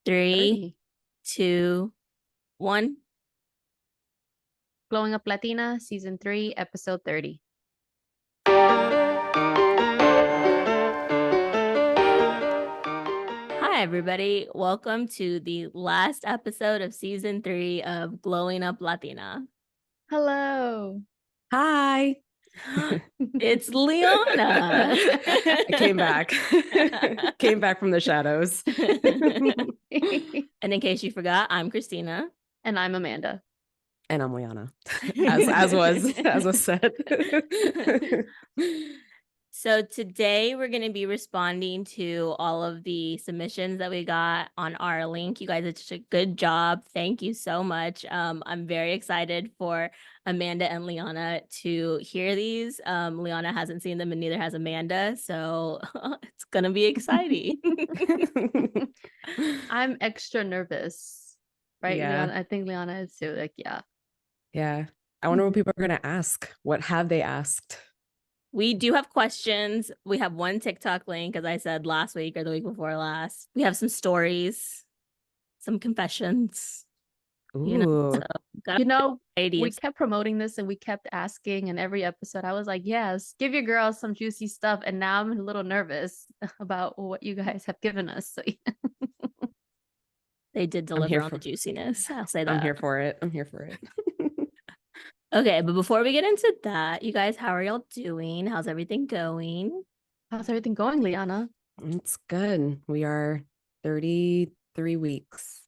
3, 30. 2, 1. Glowing Up Latina, Season 3, Episode 30. Hi, everybody. Welcome to the last episode of Season 3 of Glowing Up Latina. Hello. Hi. It's Lyana. I came back. Came back from the shadows. And in case you forgot, I'm Kristina. And I'm Amanda. And I'm Lyana. As was said. So today we're going to be responding to all of the submissions that we got on our link. You guys did such a good job. Thank you so much. I'm very excited for Amanda and Lyana to hear these. Lyana hasn't seen them and neither has Amanda. So it's going to be exciting. I'm extra nervous. Right, Yeah. Lyana? I think Lyana is too. Yeah. Yeah. I wonder what people are going to ask. What have they asked? We do have questions. We have one TikTok link, as I said last week or the week before last. We have some stories, some confessions. Ooh. We kept promoting this and we kept asking, and every episode I was like, yes, give your girls some juicy stuff. And now I'm a little nervous about what you guys have given us. So they did deliver on the juiciness. I'll say that. I'm here for it. Okay, but before we get into that, you guys, how are y'all doing? How's everything going? How's everything going, Lyana? It's good. We are 33 weeks.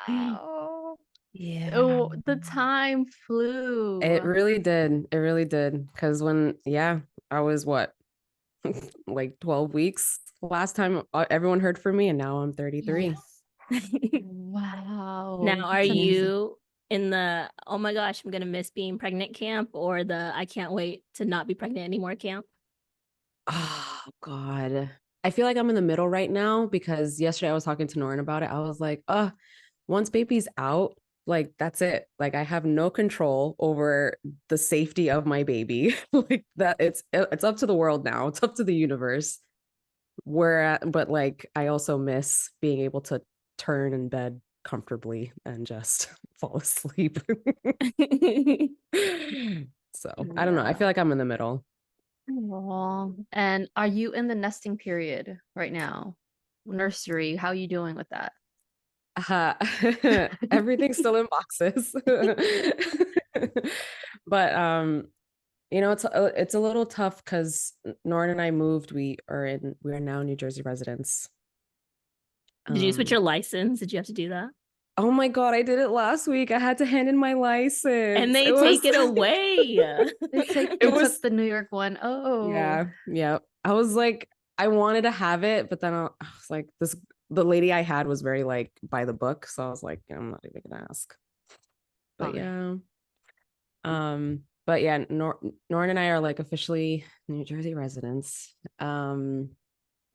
Wow. Yeah. Oh, the time flew. It really did. It really did. Because I was like 12 weeks last time everyone heard from me, and now I'm 33. Yes. Wow. Now, are you in the, oh my gosh, I'm going to miss being pregnant camp, or the I can't wait to not be pregnant anymore camp? Oh, God. I feel like I'm in the middle right now because yesterday I was talking to Norton about it. I was like, once baby's out, like that's it. Like I have no control over the safety of my baby. Like that it's up to the world now. It's up to the universe. But like I also miss being able to turn in bed comfortably and just fall asleep. So I don't know. I feel like I'm in the middle. Aww. And are you in the nesting period right now? Nursery, how are you doing with that? Everything's still in boxes. But it's a little tough because Norton and I moved. We are now New Jersey residents. Did you switch your license? Did you have to do that? Oh my God, I did it last week. I had to hand in my license. And they take it away. It was the New York one. Oh. Yeah. I was like, I wanted to have it, but then I was like, the lady I had was very like by the book. So I was like, I'm not even gonna ask. But yeah. But yeah, Norn and I are like officially New Jersey residents.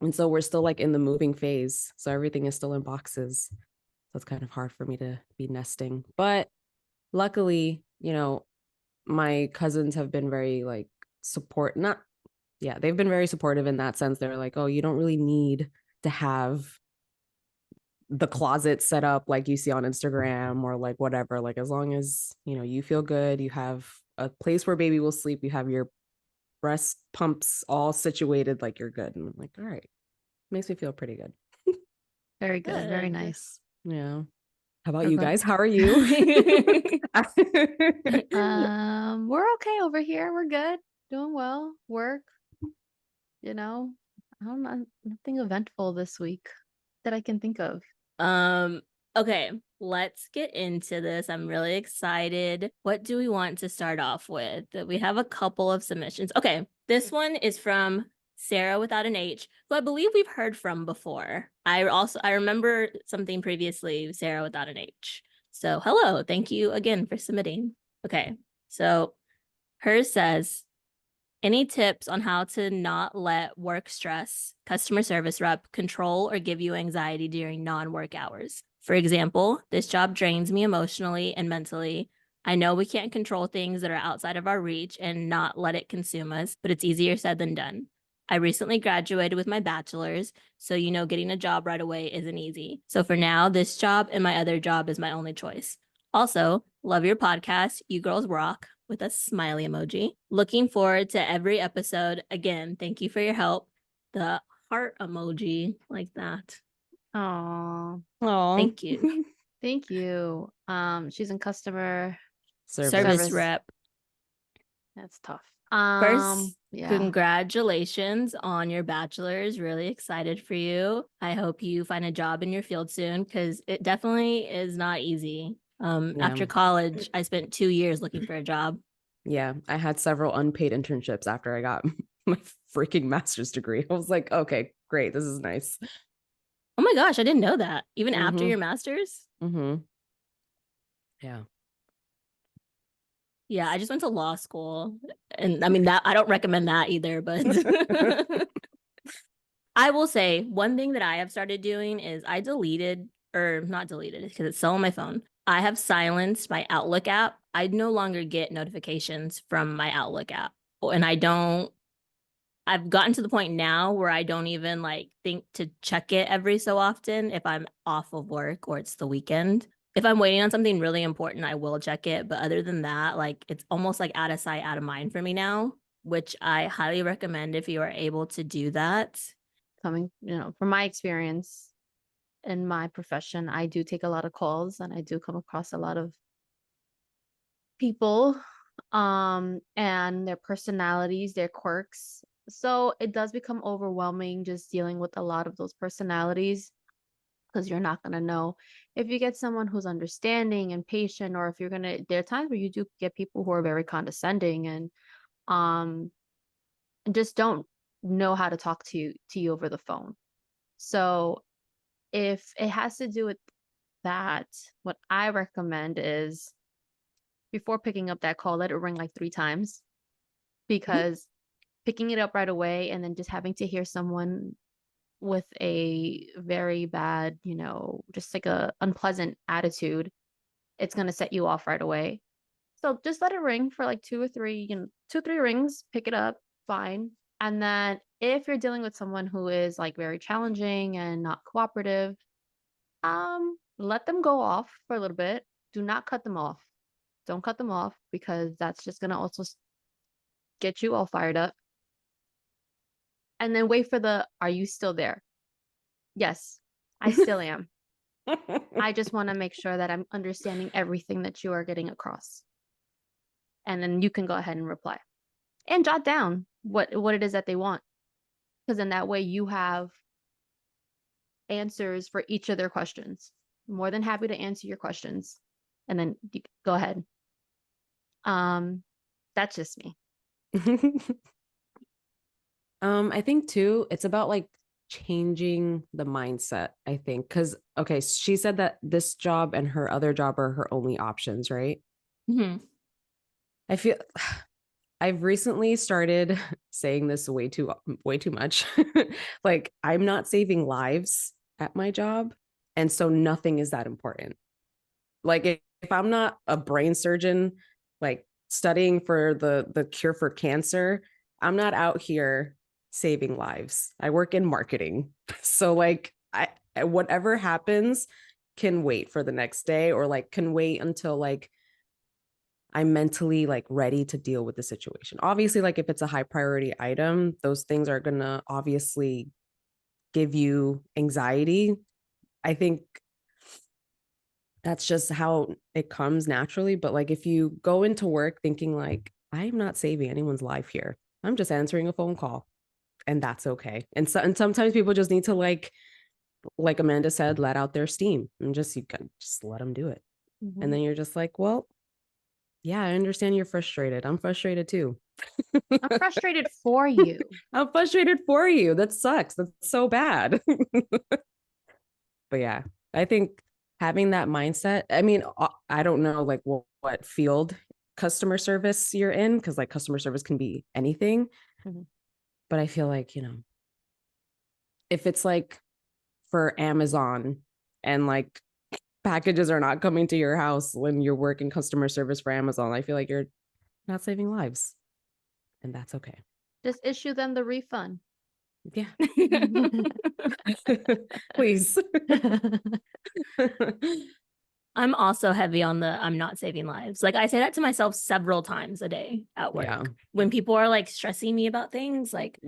And so we're still like in the moving phase. So everything is still in boxes. So it's kind of hard for me to be nesting. But luckily, my cousins have been very like they've been very supportive in that sense. They're like, oh, you don't really need to have the closet set up like you see on Instagram or like whatever. Like as long as, you feel good, you have a place where baby will sleep, you have your breast pumps all situated, like you're good. And I'm like, all right, makes me feel pretty good. Very good. Very nice. Yeah. How about you guys? How are you? We're okay over here. We're good. Doing well. Work. I don't know, nothing eventful this week that I can think of. Okay, let's get into this. I'm really excited. What do we want to start off with? We have a couple of submissions. Okay, this one is from Sarah without an H, who I believe we've heard from before. I remember something previously, Sarah without an H. So hello, thank you again for submitting. Okay, so hers says, any tips on how to not let work stress, customer service rep, control or give you anxiety during non-work hours? For example, this job drains me emotionally and mentally. I know we can't control things that are outside of our reach and not let it consume us, but it's easier said than done. I recently graduated with my bachelor's, so getting a job right away isn't easy. So for now, this job and my other job is my only choice. Also, love your podcast. You girls rock, with a smiley emoji. Looking forward to every episode. Again, thank you for your help. The heart emoji, like that. Oh, thank you. Thank you. She's in customer service rep. That's tough. First, yeah. Congratulations on your bachelor's. Really excited for you. I hope you find a job in your field soon, because it definitely is not easy. After college, I spent 2 years looking for a job. Yeah, I had several unpaid internships after I got my freaking master's degree. I was like, okay, great. This is nice. Oh my gosh, I didn't know that. Even after your master's? Yeah. Yeah, I just went to law school. And I mean, that I don't recommend that either, but I will say one thing that I have started doing is I deleted, or not deleted because it's still on my phone. I have silenced my Outlook app. I no longer get notifications from my Outlook app. And I've gotten to the point now where I don't even think to check it every so often if I'm off of work or it's the weekend. If I'm waiting on something really important, I will check it. But other than that, it's almost like out of sight, out of mind for me now, which I highly recommend if you are able to do that. Coming, from my experience in my profession, I do take a lot of calls and I do come across a lot of people and their personalities, their quirks. So it does become overwhelming just dealing with a lot of those personalities, because you're not going to know if you get someone who's understanding and patient, or if you're going to, there are times where you do get people who are very condescending and just don't know how to talk to you over the phone. So if it has to do with that, what I recommend is, before picking up that call, let it ring like 3 times, because picking it up right away and then just having to hear someone with a very bad, just like a unpleasant attitude, it's going to set you off right away. So just let it ring for like 2 or 3, 2 or 3 rings, pick it up, fine. And then if you're dealing with someone who is very challenging and not cooperative, let them go off for a little bit. Do not cut them off. Don't cut them off, because that's just going to also get you all fired up. And then wait for are you still there? Yes, I still am. I just want to make sure that I'm understanding everything that you are getting across. And then you can go ahead and reply and jot down what it is that they want. Because in that way you have answers for each of their questions. More than happy to answer your questions. And then you go ahead. That's just me. I think too, it's about changing the mindset, I think. Because, okay, she said that this job and her other job are her only options, right? I feel I've recently started saying this way too much. I'm not saving lives at my job, and so nothing is that important. If I'm not a brain surgeon, studying for the cure for cancer, I'm not out here saving lives. I work in marketing. So I whatever happens can wait for the next day, or can wait until I'm mentally ready to deal with the situation. Obviously, if it's a high priority item, those things are gonna obviously give you anxiety. I think that's just how it comes naturally. But if you go into work thinking I'm not saving anyone's life here, I'm just answering a phone call, and that's okay. And sometimes people just need to like Amanda said, let out their steam, and you can just let them do it. And then you're just well, yeah, I understand you're frustrated. I'm frustrated too. I'm frustrated for you. I'm frustrated for you. That sucks. That's so bad. But yeah, I think having that mindset, I mean, I don't know what field customer service you're in, because customer service can be anything. But I feel if it's for Amazon and packages are not coming to your house when you're working customer service for Amazon, I feel you're not saving lives, and that's okay. Just issue them the refund. Yeah. Please. I'm also heavy on the I'm not saving lives. Like I say that to myself several times a day at work. Yeah. When people are like stressing me about things, like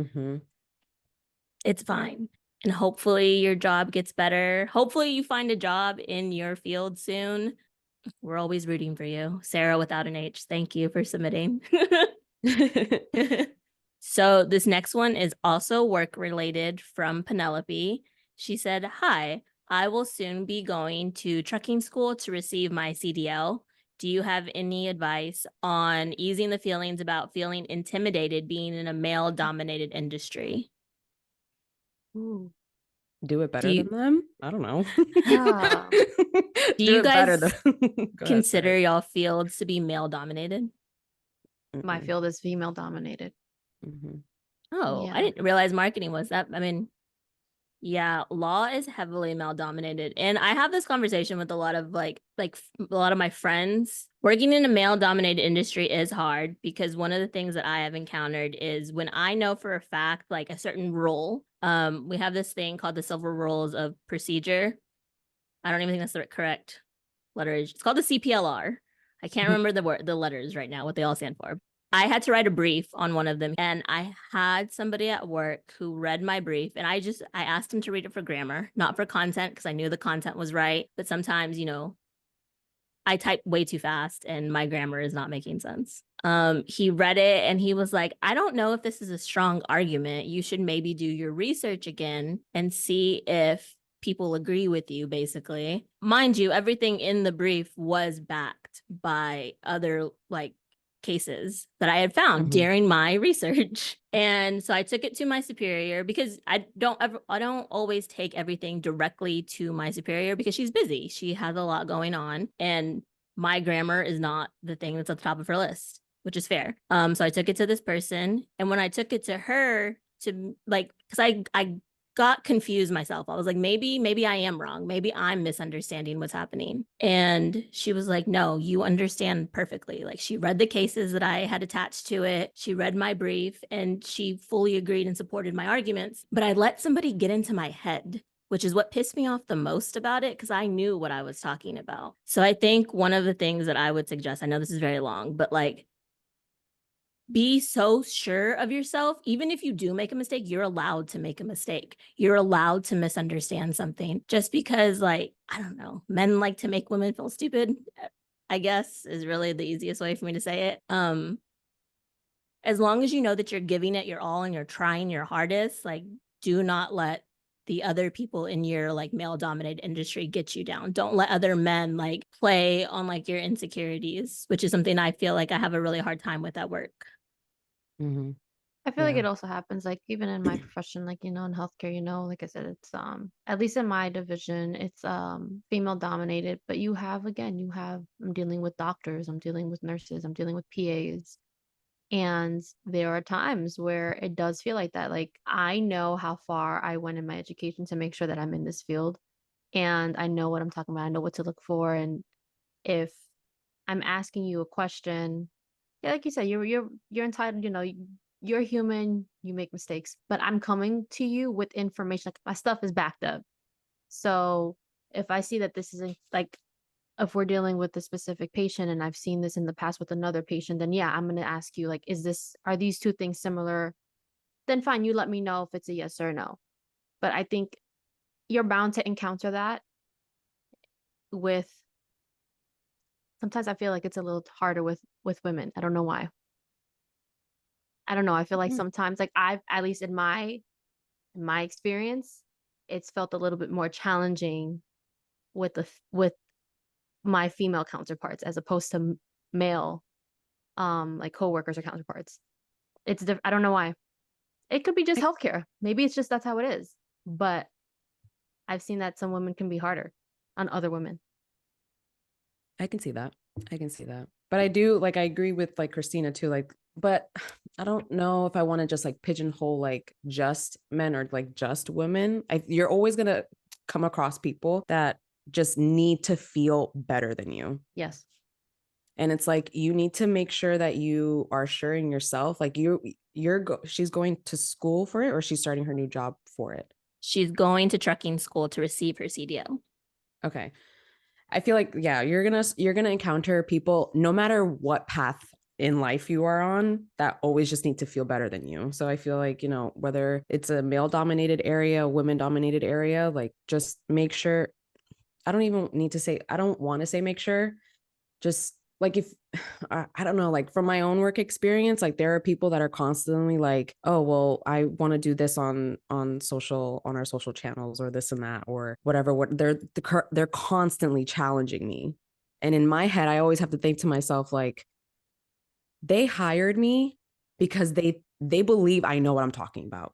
it's fine. And hopefully your job gets better. Hopefully you find a job in your field soon. We're always rooting for you. Sarah without an H. Thank you for submitting. So this next one is also work related from Penelope. She said, "Hi, I will soon be going to trucking school to receive my CDL. Do you have any advice on easing the feelings about feeling intimidated being in a male dominated industry?" Ooh. Do it Do better you, than them? I don't know. do Do you it better guys than Go ahead, consider sorry. y'all fields to be male dominated? My Mm-mm. field is female dominated. Oh, I Yeah. didn't realize marketing was that. I mean, yeah, law is heavily male dominated. And I have this conversation with a lot of a lot of my friends. Working in a male dominated industry is hard because one of the things that I have encountered is when I know for a fact like a certain rule, we have this thing called the silver rules of procedure. I don't even think that's the correct letters. It's called the CPLR. I can't remember the letters right now, what they all stand for. I had to write a brief on one of them, and I had somebody at work who read my brief, and I asked him to read it for grammar, not for content, because I knew the content was right. But sometimes, I type way too fast and my grammar is not making sense. He read it and he was like, "I don't know if this is a strong argument. You should maybe do your research again and see if people agree with you," basically. Mind you, everything in the brief was backed by other cases that I had found during my research. And so I took it to my superior because I don't always take everything directly to my superior because she's busy. She has a lot going on and my grammar is not the thing that's at the top of her list, which is fair. So I took it to this person, and when I took it to her to because I got confused myself. I was like, maybe I am wrong. Maybe I'm misunderstanding what's happening. And she was like, "No, you understand perfectly." Like she read the cases that I had attached to it. She read my brief and she fully agreed and supported my arguments. But I let somebody get into my head, which is what pissed me off the most about it because I knew what I was talking about. So I think one of the things that I would suggest, I know this is very long, but be so sure of yourself. Even if you do make a mistake, you're allowed to make a mistake. You're allowed to misunderstand something just because, I don't know, men like to make women feel stupid, I guess is really the easiest way for me to say it. As long as you know that you're giving it your all and you're trying your hardest, do not let the other people in your male dominated industry get you down. Don't let other men play on your insecurities, which is something I feel like I have a really hard time with at work. I feel like it also happens even in my profession, in healthcare, like I said, it's at least in my division, it's female dominated, but I'm dealing with doctors, I'm dealing with nurses, I'm dealing with PAs. And there are times where it does feel like that. Like I know how far I went in my education to make sure that I'm in this field and I know what I'm talking about. I know what to look for. And if I'm asking you a question, yeah, like you said, you're entitled, you're human, you make mistakes, but I'm coming to you with information. Like my stuff is backed up. So if I see that this isn't if we're dealing with a specific patient and I've seen this in the past with another patient, then yeah, I'm going to ask you are these two things similar? Then fine, you let me know if it's a yes or no. But I think you're bound to encounter that with sometimes I feel like it's a little harder with women. I don't know why. I don't know. I feel like sometimes I've at least in my experience, it's felt a little bit more challenging with my female counterparts as opposed to male coworkers or counterparts. I don't know why. It could be just healthcare. Maybe it's just that's how it is. But I've seen that some women can be harder on other women. I can see that. But I do I agree with Kristina too. But I don't know if I want to just pigeonhole just men or just women. You're always gonna come across people that just need to feel better than you. Yes. And it's you need to make sure that you are sure in yourself. she's going to school for it, or she's starting her new job for it? She's going to trucking school to receive her CDL. Okay. I feel like, yeah, you're gonna encounter people no matter what path in life you are on that always just need to feel better than you. So I feel like, whether it's a male dominated area, women dominated area, like just make sure. I don't want to say make sure. Just like if I don't know, like from my own work experience, like there are people that are constantly like, oh, well, I want to do this on our social channels or this and that or whatever. What they're constantly challenging me. And in my head, I always have to think to myself, like, they hired me because they believe I know what I'm talking about.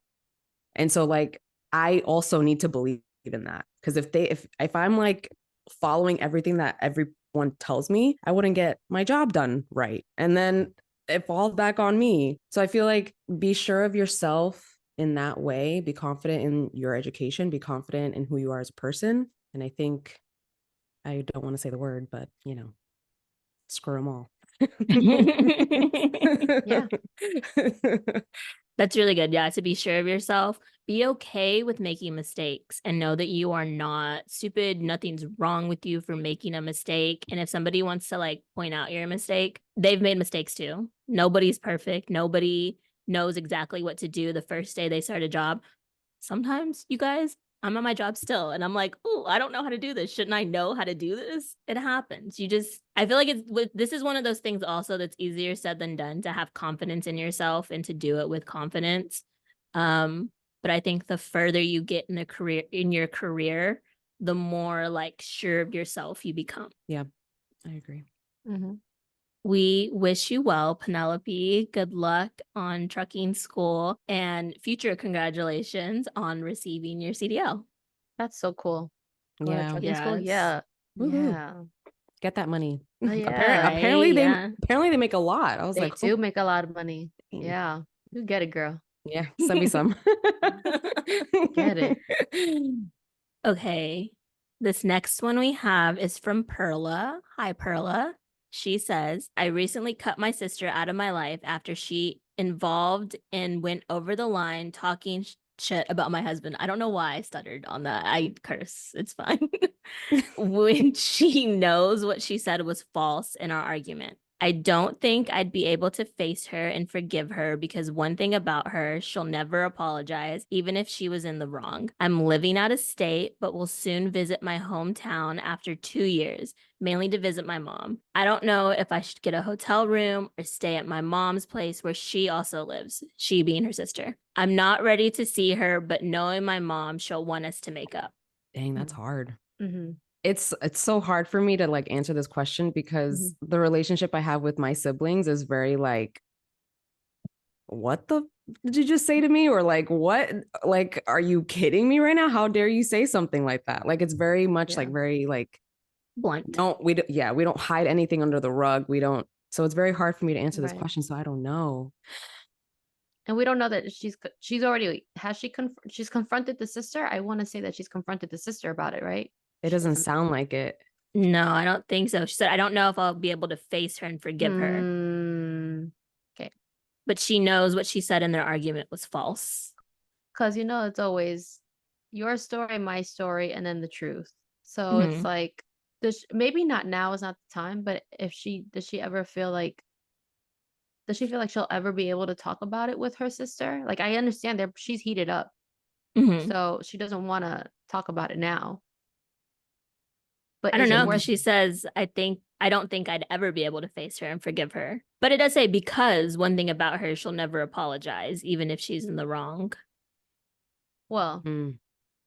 And so like I also need to believe in that. Because if I'm like following everything that everyone tells me, I wouldn't get my job done right. And then it falls back on me. So I feel like be sure of yourself in that way, be confident in your education, be confident in who you are as a person. And I think I don't want to say the word, but screw them all. Yeah. That's really good. Yeah, to be sure of yourself, be okay with making mistakes and know that you are not stupid. Nothing's wrong with you for making a mistake. And if somebody wants to like point out your mistake, they've made mistakes too. Nobody's perfect. Nobody knows exactly what to do the first day they start a job. Sometimes, you guys, I'm on my job still and I'm like, oh, I don't know how to do this. Shouldn't I know how to do this? It happens. I feel like this is one of those things also that's easier said than done, to have confidence in yourself and to do it with confidence. But I think the further you get in your career, the more like sure of yourself you become. Yeah, I agree. Mm-hmm. We wish you well, Penelope. Good luck on trucking school and future congratulations on receiving your CDL. That's so cool. Going to Yeah. trucking school? Yes. Yeah. Woohoo. Yeah. Get that money. Oh, yeah. Apparently they Yeah. apparently they make a lot. I was They like, do oh, make a lot of money. dang. Yeah. You get it, girl. Yeah, send me some. Get it. Okay. This next one we have is from Perla. Hi, Perla. She says, I recently cut my sister out of my life after she involved and went over the line talking shit about my husband. I don't know why I stuttered on that. I curse. It's fine. When she knows what she said was false in our argument. I don't think I'd be able to face her and forgive her because one thing about her, she'll never apologize, even if she was in the wrong. I'm living out of state, but will soon visit my hometown after 2 years, mainly to visit my mom. I don't know if I should get a hotel room or stay at my mom's place where she also lives, she being her sister. I'm not ready to see her, but knowing my mom, she'll want us to make up. Dang, that's hard. Mm-hmm. It's so hard for me to like answer this question because the relationship I have with my siblings is very like, what the did you just say to me? Or like, what? Like, are you kidding me right now? How dare you say something like that? Like, it's very much like very like Blunt. we don't hide anything under the rug. We don't. So it's very hard for me to answer this Right. question. So I don't know. And we don't know that she's already she's confronted the sister. I want to say that she's confronted the sister about it, right? It She doesn't hasn't. sound like it. No, I don't think so. She said, I don't know if I'll be able to face her and forgive her. Okay. But she knows what she said in their argument was false. Because it's always your story, my story, and then the truth. So it's Mhm. like, maybe not now is not the time, but does she ever feel like, does she feel like she'll ever be able to talk about it with her sister? Like, I understand that she's heated up, Mhm. so she doesn't want to talk about it now. But I don't is it know, because worth? she says, I don't think I'd ever be able to face her and forgive her. But it does say, because one thing about her, she'll never apologize, even if she's in the wrong. Well, Mm,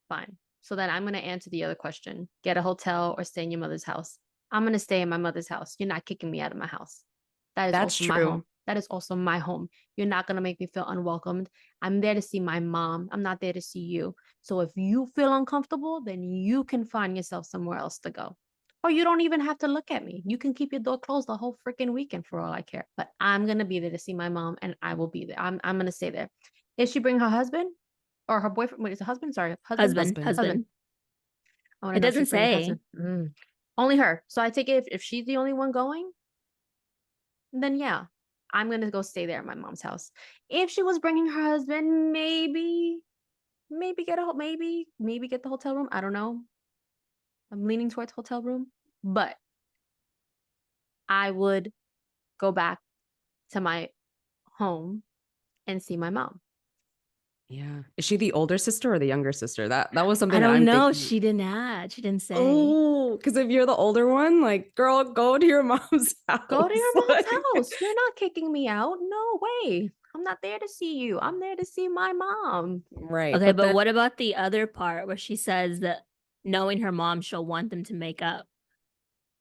fine. So then I'm gonna answer the other question: get a hotel or stay in your mother's house. I'm gonna stay in my mother's house. You're not kicking me out of my house. That is that's also my true. home. That is also my home. You're not gonna make me feel unwelcomed. I'm there to see my mom. I'm not there to see you. So if you feel uncomfortable, then you can find yourself somewhere else to go. Or you don't even have to look at me. You can keep your door closed the whole freaking weekend for all I care. But I'm gonna be there to see my mom, and I will be there. I'm gonna stay there. If she bring her husband or her boyfriend, wait, is it husband? Sorry, husband. Husband. Husband. I want to It know if she doesn't bring her say. husband. Only her. So I take it if she's the only one going, then yeah. I'm gonna go stay there at my mom's house. If she was bringing her husband, maybe get the hotel room. I don't know. I'm leaning towards hotel room, but I would go back to my home and see my mom. Yeah. Is she the older sister or the younger sister? That was something I that don't I'm know. thinking. She didn't add. She didn't say. Oh, because if you're the older one, like, girl, go to your mom's house. Go to your mom's Like, house. You're not kicking me out. No way. I'm not there to see you. I'm there to see my mom. right. Okay, But but then, what about the other part where she says that knowing her mom, she'll want them to make up?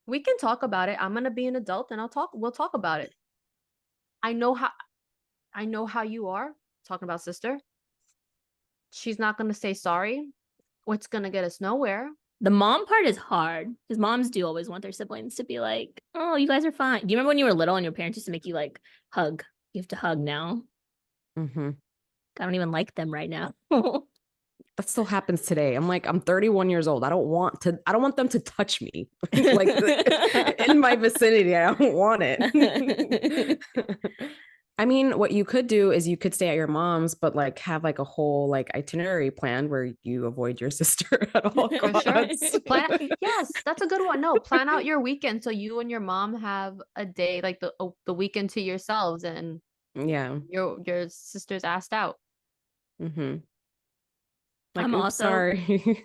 We can talk about it. I'm gonna be an adult and we'll talk about it. I know how you are talking about sister. She's not gonna say sorry. What's gonna get us nowhere. The mom part is hard because moms do always want their siblings to be like, oh, you guys are fine. Do you remember when you were little and your parents used to make you like hug? You have to hug now. mhm. I don't even like them right now. That still happens today. I'm like, I'm 31 years old. I don't want them to touch me. Like in my vicinity. I don't want it. I mean, what you could do is you could stay at your mom's, but like have like a whole like itinerary plan where you avoid your sister at all For sure. costs. Yes, that's a good one. No, plan out your weekend so you and your mom have a day like the weekend to yourselves and Yeah. your sister's asked out. Mm-hmm. Like, I'm oops, also, sorry.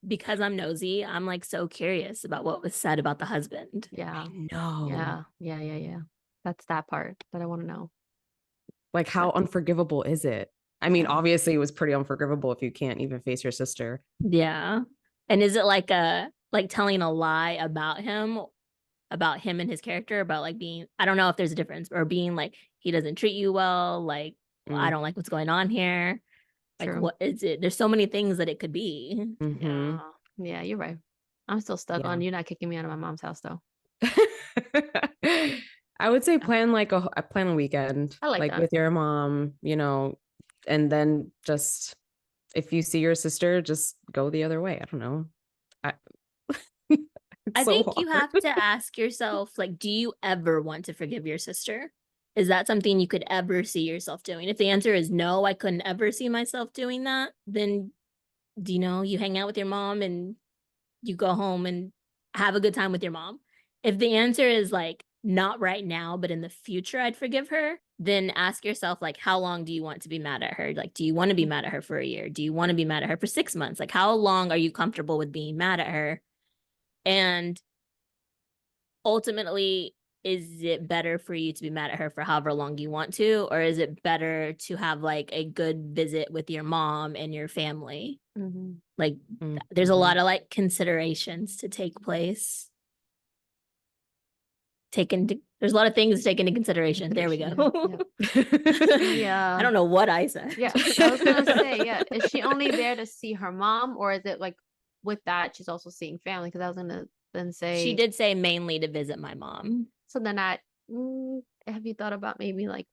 because I'm nosy, I'm like so curious about what was said about the husband. Yeah. No. Yeah. That's that part that I want to know. Like, how unforgivable is it? I mean, Yeah. obviously, it was pretty unforgivable if you can't even face your sister. Yeah. And is it like telling a lie about him and his character, about like being, I don't know if there's a difference, or being like, he doesn't treat you well, like, I Mm. don't like what's going on here. Like, True. what is it? There's so many things that it could be. Mm-hmm. Yeah, you're right. I'm still stuck Yeah. on you not kicking me out of my mom's house though. I would say Yeah. plan like a plan a weekend, I like like that. with your mom, and then just if you see your sister, just go the other way. I don't know. I, it's I so think you hard. have to ask yourself, like, do you ever want to forgive your sister? Is that something you could ever see yourself doing? If the answer is no, I couldn't ever see myself doing that, then you hang out with your mom and you go home and have a good time with your mom. If the answer is like not right now, but in the future I'd forgive her, then ask yourself, like, how long do you want to be mad at her? Like, do you want to be mad at her for a year? Do you want to be mad at her for 6 months? Like, how long are you comfortable with being mad at her? And ultimately, is it better for you to be mad at her for however long you want to, or is it better to have like a good visit with your mom and your family? Mm-hmm. Like, Mm-hmm. there's a lot of like considerations to take place. There's a lot of things to take into consideration. There we go. Yeah. I don't know what I said. Yeah, I was gonna say, yeah. Is she only there to see her mom, or is it like with that she's also seeing family? Because I was gonna then She say, did say mainly to visit my mom. so then have you thought about maybe like,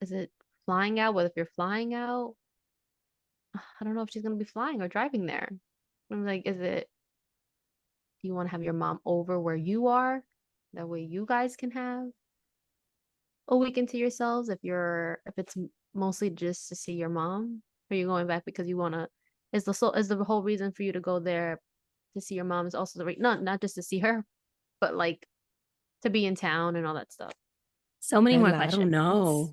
is it flying out? What if you're flying out? I don't know if she's gonna be flying or driving there. I'm like, do you want to have your mom over where you are? That way you guys can have a weekend to yourselves if it's mostly just to see your mom, or you going back because you want to is the whole reason for you to go there to see your mom is also not just to see her, but like to be in town and all that stuff. So many more Bella, I questions. don't know.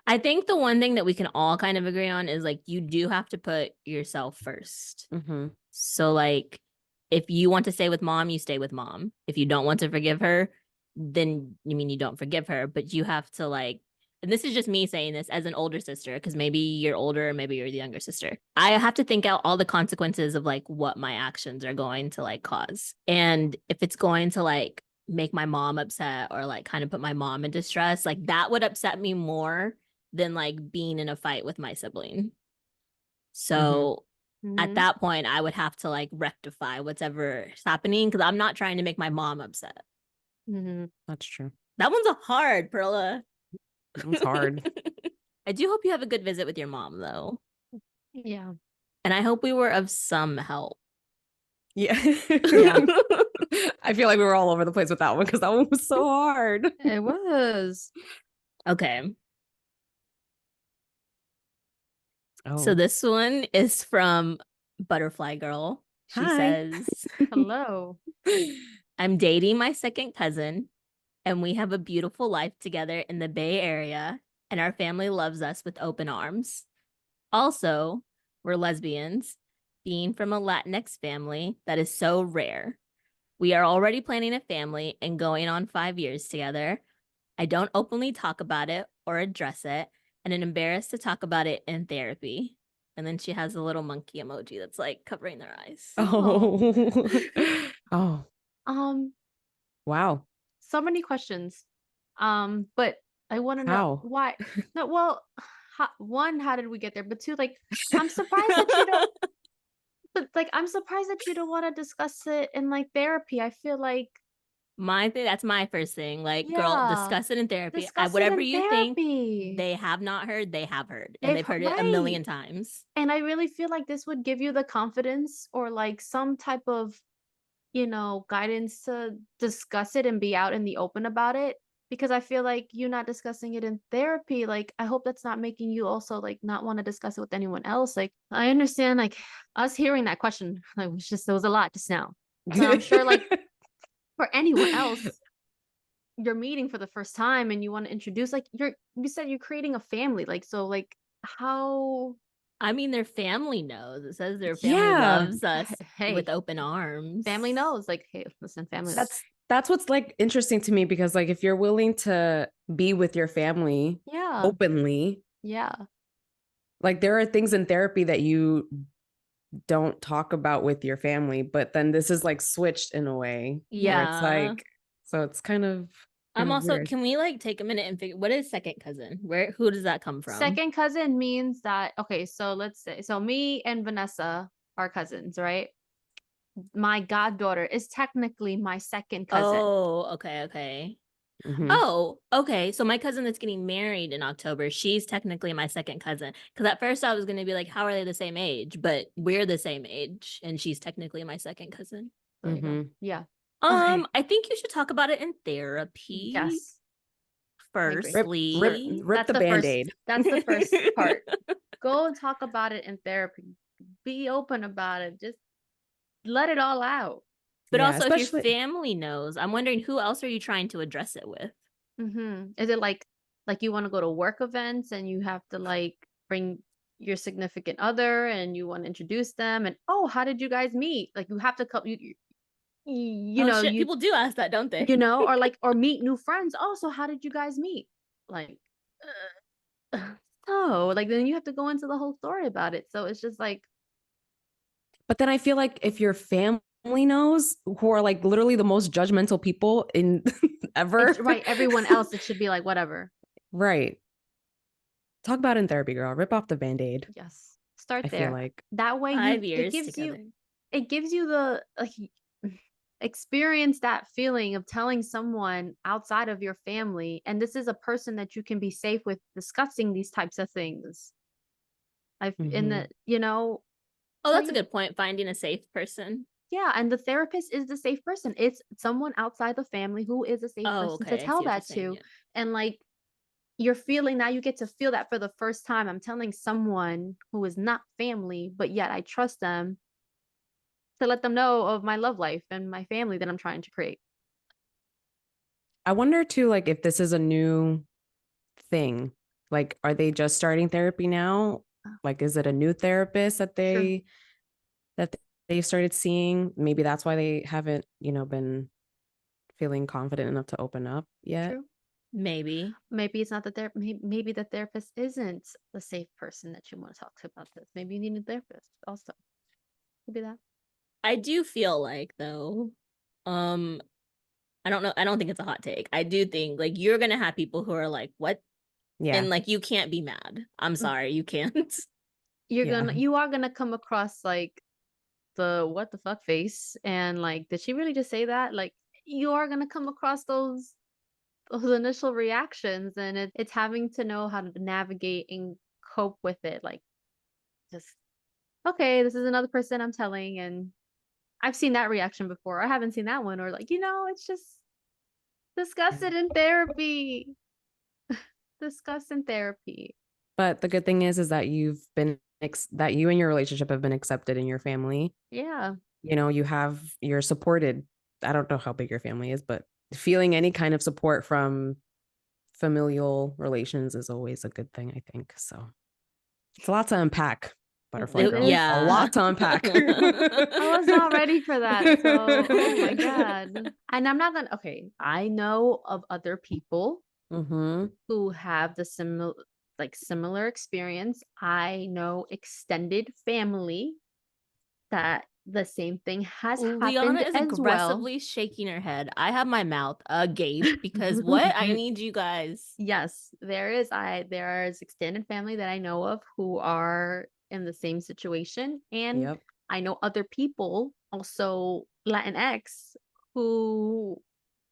I think the one thing that we can all kind of agree on is like you do have to put yourself first. Mm-hmm. So like if you want to stay with mom, you stay with mom. If you don't want to forgive her, then you don't forgive her, but you have to like, and this is just me saying this as an older sister, because maybe you're older, maybe you're the younger sister. I have to think out all the consequences of like what my actions are going to like cause. And if it's going to like make my mom upset or like kind of put my mom in distress, like that would upset me more than like being in a fight with my sibling. So at that point, I would have to like rectify whatever is happening because I'm not trying to make my mom upset. Mm-hmm. That's true. That one's a hard, Perla. It's hard. I do hope you have a good visit with your mom, though. Yeah. And I hope we were of some help. Yeah. Yeah. I feel like we were all over the place with that one because that one was so hard. It was. Okay. So Oh, this one is from Butterfly Girl. She hi. says, Hello. I'm dating my second cousin, and we have a beautiful life together in the Bay Area, and our family loves us with open arms. Also, we're lesbians, being from a Latinx family that is so rare. We are already planning a family and going on 5 years together. I don't openly talk about it or address it, and I'm embarrassed to talk about it in therapy. And then she has a little monkey emoji that's like covering their eyes. Oh. Oh, Um, wow. so many questions. But I want to know How? why. No, well, one, how did we get there? But two, like, I'm surprised that you don't. But like, I'm surprised that you don't want to discuss it in like therapy. I feel like, My thing, that's my first thing. Like, girl, yeah, discuss it in therapy. discuss it Whatever in you think therapy. they have not heard, they have heard, and They've they've heard it a right. million times. And I really feel like this would give you the confidence or like some type of, guidance to discuss it and be out in the open about it. Because I feel like you not discussing it in therapy, like, I hope that's not making you also like not want to discuss it with anyone else. Like, I understand, like, us hearing that question, like, there was a lot just now. So I'm sure, like, for anyone else, you're meeting for the first time and you want to introduce, like, you said you're creating a family. Like, so, like, how. I mean, their family knows. It says their family Yeah. loves us with Hey, open arms. family knows. Like, hey, listen, family knows. That's what's like interesting to me because like if you're willing to be with your family Yeah. openly, Yeah. like there are things in therapy that you don't talk about with your family, but then this is like switched in a way where it's Yeah. like, so it's kind I'm of also, weird. can we like take a minute and figure what is second cousin? Who does that come from? Second cousin means that, okay, so let's say, so me and Vanessa are cousins, right? My goddaughter is technically my second cousin. Oh, okay, okay. Mhm. Oh, okay. So my cousin that's getting married in October, she's technically my second cousin. Because at first I was going to be like, how are they the same age? But we're the same age, and she's technically my second cousin. There you go. Mhm. Yeah. Okay. I think you should talk about it in therapy. Yes. I agree. Firstly, Rip the band-aid. That's the first part. Go and talk about it in therapy. Be open about it. Just let it all out. but Yeah, also if your especially family knows, I'm wondering who else are you trying to address it with? Is it like you want to go to work events and you have to like bring your significant other and you want to introduce them and, oh, how did you guys meet? Like, you have to come, Oh shit, people do ask that, don't they? or like, or meet new friends. Oh, so how did you guys meet? Like, so like, then you have to go into the whole story about it. So it's just like, but then I feel like if your family knows, who are like literally the most judgmental people in ever. right, everyone else, it should be like, whatever. Right. Talk about it in therapy, girl. Rip off the band-aid. Start I feel there. like. That way Five it years gives together. you the like experience that feeling of telling someone outside of your family, and this is a person that you can be safe with discussing these types of things. I've in Mhm. the Oh, tell that's a you good point. Finding a safe person. yeah, and the therapist is the safe person. It's someone outside the family who is a safe Oh, person to okay. I see tell what you're that saying. to. Yeah. And like, you're feeling now, you get to feel that for the first time. I'm telling someone who is not family, but yet I trust them to let them know of my love life and my family that I'm trying to create. I wonder too, like if this is a new thing. Like, are they just starting therapy now? Like, is it a new therapist True. that they've started seeing? Maybe that's why they haven't, been feeling confident enough to open up yet. True. Maybe. Maybe it's not the maybe the therapist isn't the safe person that you want to talk to about this. Maybe you need a therapist also. Maybe that. I do feel like though, um, I don't know. I don't think it's a hot take. I do think like you're gonna have people who are like, "What?" Yeah. And like you can't be mad. I'm sorry, you can't. Yeah. You are gonna come across like the what the fuck face and like, did she really just say that? Like, you are gonna come across those initial reactions, and it's having to know how to navigate and cope with it. Like, just okay, this is another person I'm telling, and I've seen that reaction before. I haven't seen that one, or like, it's just discuss it in therapy. Discuss in therapy. But the good thing is that that you and your relationship have been accepted in your family. Yeah. You're supported. I don't know how big your family is, but feeling any kind of support from familial relations is always a good thing, I think. So it's a lot to unpack, Butterfly It Girl. is. A lot to unpack. I was not ready for that. So, oh my God. And I'm not gonna, okay, I know of other people Mm-hmm. who have the similar experience. I know extended family that the same thing has happened Liana is as well. aggressively shaking her head. I have my mouth agape because what? I need you guys. Yes, there is extended family that I know of who are in the same situation, and Yep. I know other people, also Latinx, who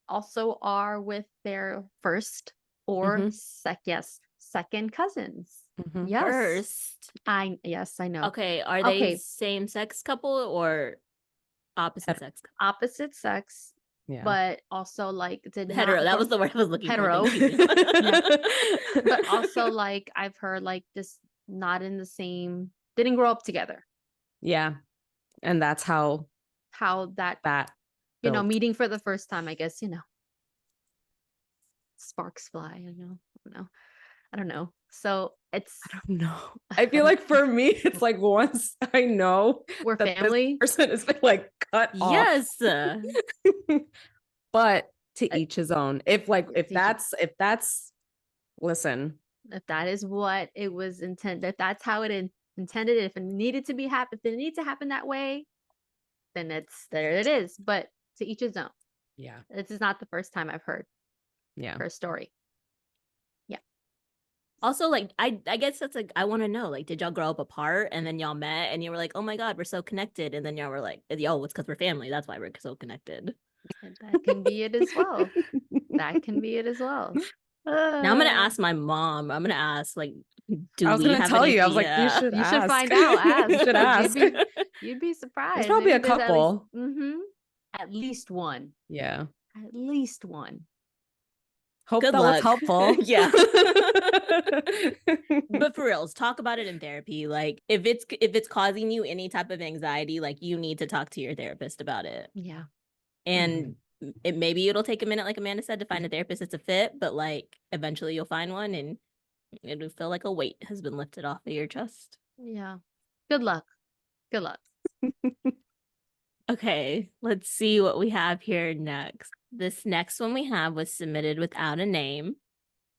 also are with their first or Mm-hmm. second cousins. Mm-hmm. Yes. First. Yes, I know. Okay, are they Okay, same sex couple or opposite sex couple? opposite sex, Yeah. but also like did Hetero. not That grow was the word I was looking for. hetero. Thank you. Yeah. But also like I've heard like just not in the same, didn't grow up together. Yeah. And that's how How that, that built. meeting for the first time, I guess, sparks fly, I don't know. So it's I don't know. I feel like for me, it's like once I know we're that this family. person has been like cut off. Yes. But to Uh, each his own. If to each- listen. if that is what it was intended, if that's how intended, if it needed to be happen, if it needed to happen that way, then it's there it is. But to each his own. Yeah. This is not the first time I've heard Yeah. her story. Also, like, I guess that's like, I want to know, like, did y'all grow up apart and then y'all met and you were like, oh my God, we're so connected. And then y'all were like, yo, it's because we're family. That's why we're so connected. And that can be it as well. That can be it as well. Now I'm going to ask my mom. I'm going to ask, like, do I was we gonna have tell any? you. I was like, you Yeah. should You should ask. find out. Ask. You should 'Cause ask. You'd be surprised. There's probably Maybe a there's couple. at least one. Yeah. At least one. Hope Good that was luck. helpful. Yeah. But for reals, talk about it in therapy. Like if it's causing you any type of anxiety, like you need to talk to your therapist about it. Yeah. And maybe it'll take a minute, like Amanda said, to find a therapist that's a fit, but like eventually you'll find one and it'll feel like a weight has been lifted off of your chest. Yeah. Good luck. Good luck. Okay, let's see what we have here next. This next one we have was submitted without a name,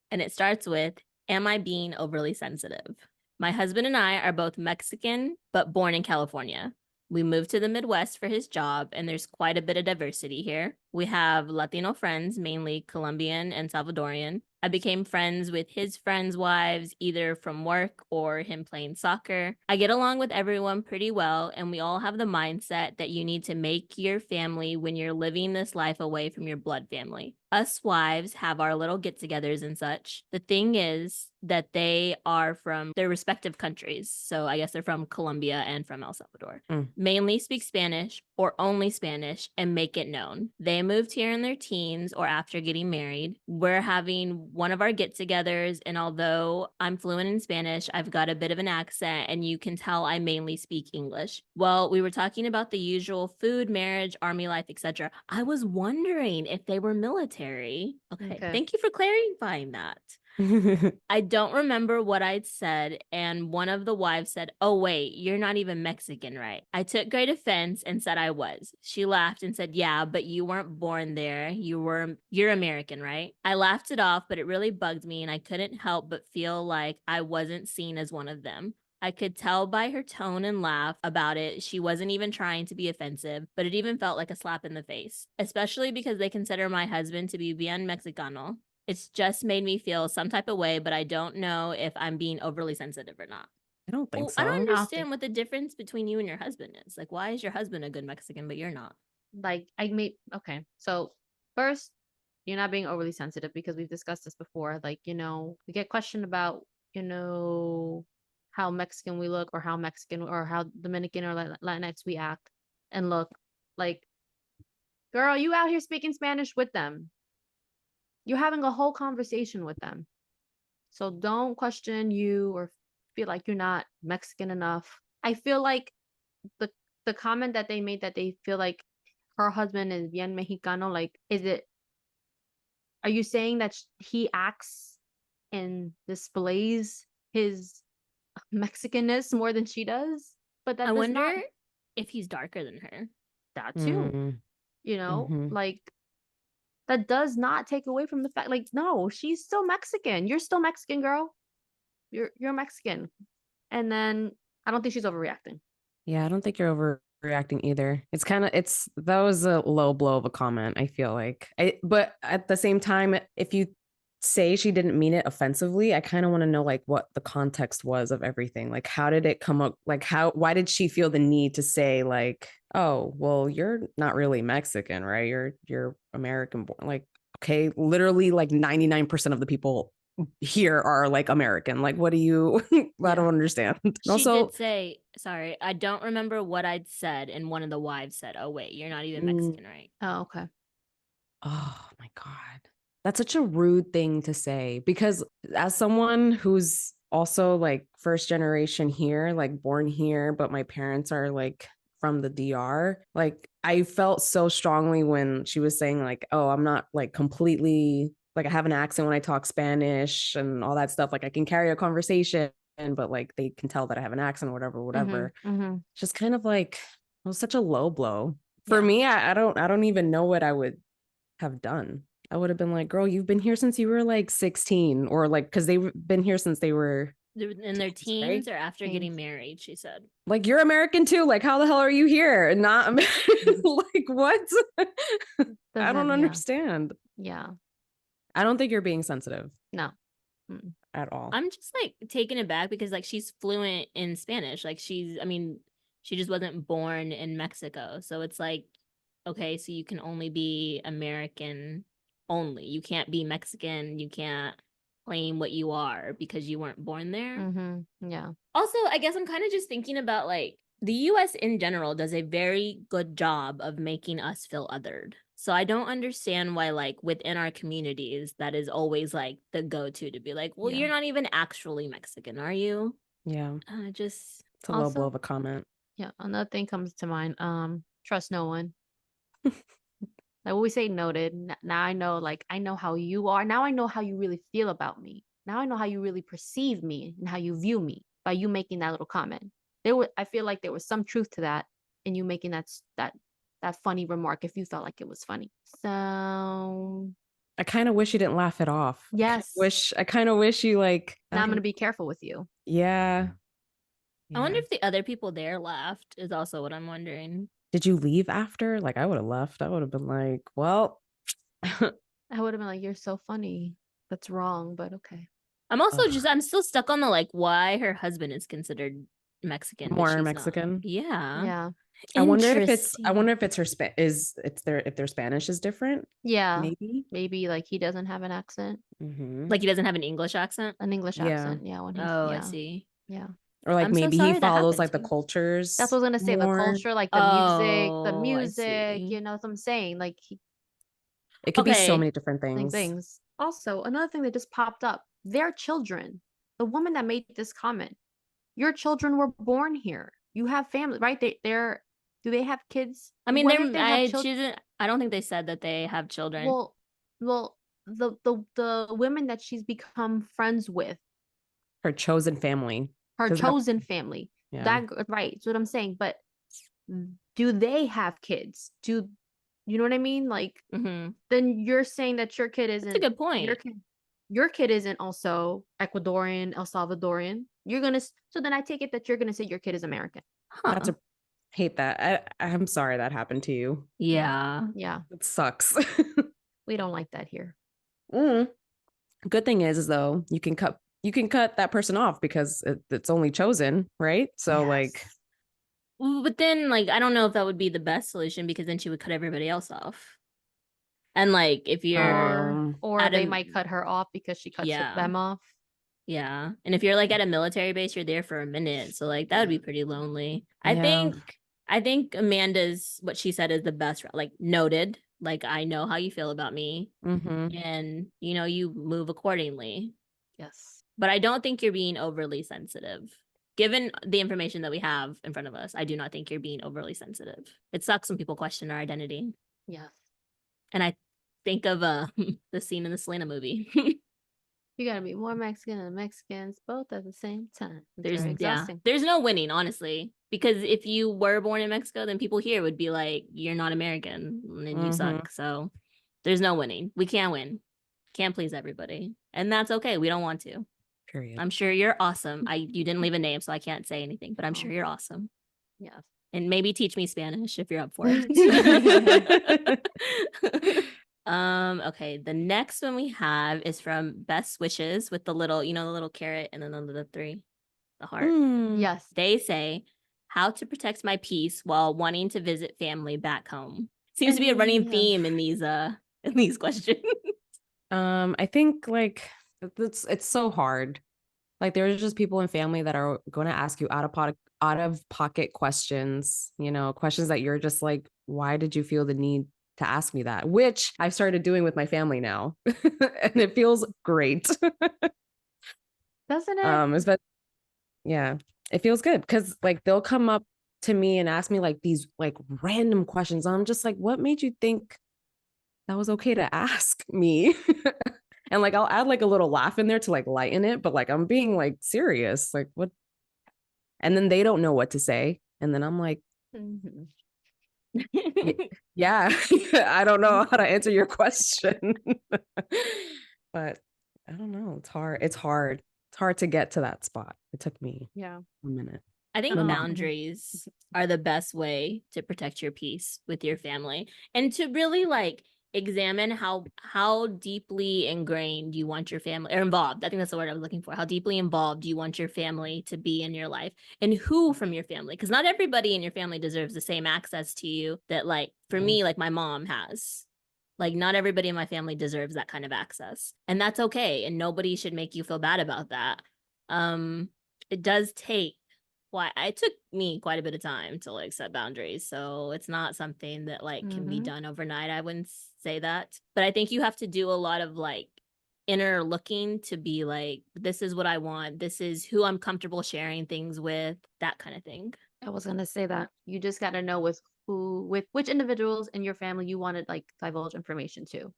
and it starts with, am I being overly sensitive? My husband and I are both Mexican, but born in California. We moved to the Midwest for his job, and there's quite a bit of diversity here. We have Latino friends, mainly Colombian and Salvadorian. I became friends with his friends' wives, either from work or him playing soccer. I get along with everyone pretty well, and we all have the mindset that you need to make your family when you're living this life away from your blood family. Us wives have our little get togethers and such. The thing is that they are from their respective countries. So I guess they're from Colombia and from El Salvador. Mainly speak Spanish or only Spanish and make it known. They moved here in their teens or after getting married. We're having one of our get togethers, and although I'm fluent in Spanish, I've got a bit of an accent and you can tell I mainly speak English. Well, we were talking about the usual food, marriage, army life, etc. I was wondering if they were military. Okay. Thank you for clarifying that. I don't remember what I'd said, and one of the wives said, oh, wait, you're not even Mexican, right? I took great offense and said I was. She laughed and said, yeah, but you weren't born there. You're American, right? I laughed it off, but it really bugged me, and I couldn't help but feel like I wasn't seen as one of them. I could tell by her tone and laugh about it, she wasn't even trying to be offensive, but it even felt like a slap in the face, especially because they consider my husband to be bien Mexicano. It's just made me feel some type of way, but I don't know if I'm being overly sensitive or not. I don't think I don't so. understand what the difference between you and your husband is. Like, why is your husband a good Mexican, but you're not? Like okay. So first, you're not being overly sensitive because we've discussed this before. Like, we get questioned about, how Mexican we look or how Mexican or how Dominican or Latinx we act and look. Like, girl, you out here speaking Spanish with them. You're having a whole conversation with them. So don't question you or feel like you're not Mexican enough. I feel like the the comment that they made that they feel like her husband is bien mexicano, like, are you saying that he acts and displays his Mexicanness more than she does? But I that does not, wonder if he's darker than her. that too, Mm-hmm. like, that does not take away from the fact, like, no, she's still Mexican. You're still Mexican, girl. You're Mexican. And then I don't think she's overreacting. Yeah, I don't think you're overreacting either. That was a low blow of a comment, I feel like. But at the same time, if you say she didn't mean it offensively, I kind of want to know like what the context was of everything. Like how did it come up? Like why did she feel the need to say like, "Oh, well, you're not really Mexican, right? You're American born." Like, okay, literally like 99% of the people here are like American. Like, what do you I don't understand. And She also, did say, sorry, I don't remember what I'd said, and one of the wives said, "Oh wait, you're not even Mexican, right?" Oh, okay. oh my God. That's such a rude thing to say because as someone who's also like first generation here, like born here, but my parents are like from the DR, like I felt so strongly when she was saying like, "Oh, I'm not like completely like I have an accent when I talk Spanish and all that stuff. Like I can carry a conversation, but like they can tell that I have an accent or whatever, whatever." Just kind of like it was such a low blow. For Yeah. me, I don't even know what I would have done. I would have been like, girl, you've been here since you were like 16 or like, cause they've been here since they were They were in their teens, right? teens or after Teens. getting married, she said. Like, you're American too. Like, how the hell are you here? And not American? Like, what? I don't Yeah. understand. Yeah. I don't think you're being sensitive No. Mm. at all. I'm just like taken aback because like she's fluent in Spanish. Like I mean, she just wasn't born in Mexico. So it's like, okay, so you can only be American only. You can't be Mexican. You can't claim what you are because you weren't born there. Yeah. Also, I guess I'm kind of just thinking about like the US in general does a very good job of making us feel othered. So I don't understand why like within our communities that is always like the go-to to be like, well, Yeah. you're not even actually Mexican, are you? Yeah. Just It's a low blow Also, of a comment. yeah, another thing comes to mind. Trust no one. Like when we say noted, now I know, like, I know how you are. Now I know how you really feel about me. Now I know how you really perceive me and how you view me by you making that little comment. I feel like there was some truth to that in you making that funny remark if you felt like it was funny. So I kind of wish you didn't laugh it off. yes, I kind of wish you like, I now I'm don't, gonna be careful with you. yeah. I wonder Yeah. if the other people there laughed is also what I'm wondering. Did you leave after? Like, I would have left. I would have been like, well, I would have been like, "You're so funny." That's wrong, but okay. ugh, I'm still stuck on the like why her husband is considered Mexican, but more she's not. Mexican. Yeah. Yeah, I wonder Interesting. if it's her is it's their if their Spanish is different. yeah. Maybe. Maybe like he doesn't have an accent, Hmm. Like he doesn't have an English accent. an English Yeah. accent. Yeah, when he's Oh, I yeah, see. yeah. Or like I'm so maybe he sorry that follows happened like to the you. That's what I cultures was gonna say. The more. culture, like the Oh, I music, see. that's what I'm saying. Like It could be so Okay. many different things. things. Also, another thing that just popped up, their children. The woman that made this comment, your children were born here. You have family, right? Do they have kids? I mean, Whether if they have she children, didn't, I don't think they said that they have children. well, well, the women that she's become friends with, Her chosen family. her Because that, chosen family, yeah. right? That's what I'm saying. But do they have kids? Do you know what I mean? Like, Mm-hmm. then you're saying that your kid That's a isn't good your point. kid your kid isn't also Ecuadorian, El Salvadorian. You're gonna so then I take it that you're gonna say your kid is American. That's Huh. a hate that. I'm sorry that happened to you. Yeah. Yeah. Yeah. It sucks. We don't like that here. Mm. Good thing is though, you can cut that person off because it's only chosen, right? So like Yes. But then, like, I don't know if that would be the best solution because then she would cut everybody else off. And like, if you're Or at they a, might cut her off because she cuts yeah, them off. yeah. And if you're like at a military base, you're there for a minute. So like, that would be pretty lonely. I yeah. think I think Amanda's, what she said is the best, like noted. Like, I know how you feel about me, Mm-hmm. and you move accordingly. Yes. But I don't think you're being overly sensitive. Given the information that we have in front of us, I do not think you're being overly sensitive. It sucks when people question our identity. Yes. And I think of the scene in the Selena movie. You gotta be more Mexican than Mexicans, both at the same time. It's very Yeah, exhausting. there's no winning, honestly. Because if you were born in Mexico, then people here would be like, you're not American and you suck. So there's no winning. We can't win. Can't please everybody. And that's okay. We don't want to. Period. I'm sure you're awesome. You didn't leave a name, so I can't say anything, but I'm sure you're awesome. Yes. And maybe teach me Spanish if you're up for it. Okay, the next one we have is from Best Wishes with the little, the little carrot and then the three, the heart. Yes. They say, how to protect my peace while wanting to visit family back home. Seems to be a running theme in these questions. I think like it's so hard. Like there's just people in family that are going to ask you out of pocket questions, questions that you're just like, why did you feel the need to ask me that? Which I've started doing with my family now. And it feels great. Doesn't it? Yeah, it feels good because like they'll come up to me and ask me like these like random questions. I'm just like, what made you think that was okay to ask me? And like I'll add like a little laugh in there to like lighten it, but like I'm being like serious. Like what? And then they don't know what to say. And then I'm like, yeah, I don't know how to answer your question. But I don't know. It's hard. It's hard. It's hard to get to that spot. It took me a minute. I think boundaries are the best way to protect your peace with your family and to really like examine how deeply ingrained you want your family or involved. I think that's the word I was looking for. How deeply involved you want your family to be in your life and who from your family. Because not everybody in your family deserves the same access to you that like for me, like my mom has. Like not everybody in my family deserves that kind of access. And that's okay. And nobody should make you feel bad about that. It does take it took me quite a bit of time to like set boundaries. So it's not something that like can be done overnight. I wouldn't say that. But I think you have to do a lot of like inner looking to be like, this is what I want. This is who I'm comfortable sharing things with, that kind of thing. I was gonna say that. You just gotta know with which individuals in your family you want to like divulge information to.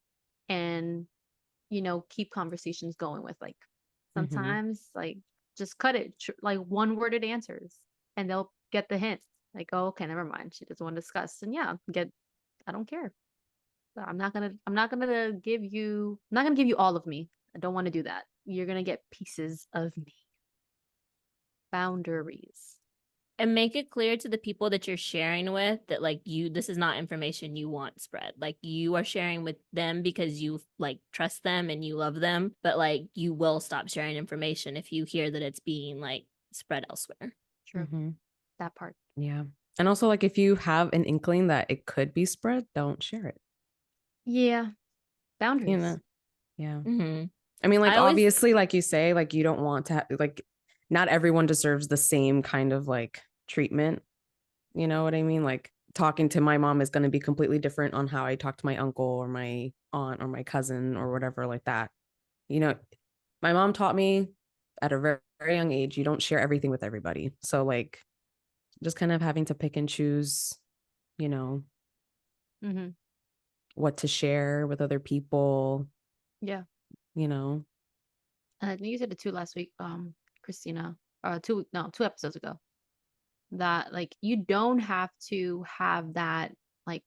And keep conversations going with like sometimes like just cut it like one worded answers and they'll get the hint like, oh, okay, never mind, she doesn't want to discuss. And I don't care. I'm not gonna give you all of me. I don't want to do that. You're gonna get pieces of me. Boundaries. And make it clear to the people that you're sharing with that like this is not information you want spread. Like you are sharing with them because you like trust them and you love them, but like you will stop sharing information if you hear that it's being like spread elsewhere. True. That part. Yeah. And also like if you have an inkling that it could be spread, don't share it. Yeah. Boundaries. Yeah. Mm-hmm. I mean, like obviously, like you say, like you don't want to like not everyone deserves the same kind of like treatment. You know what I mean? Like talking to my mom is going to be completely different on how I talk to my uncle or my aunt or my cousin or whatever like that. My mom taught me at a very, very young age, you don't share everything with everybody. So like just kind of having to pick and choose, what to share with other people. Yeah. And I think you said it too last week, Kristina, 2 episodes ago, that like you don't have to have that like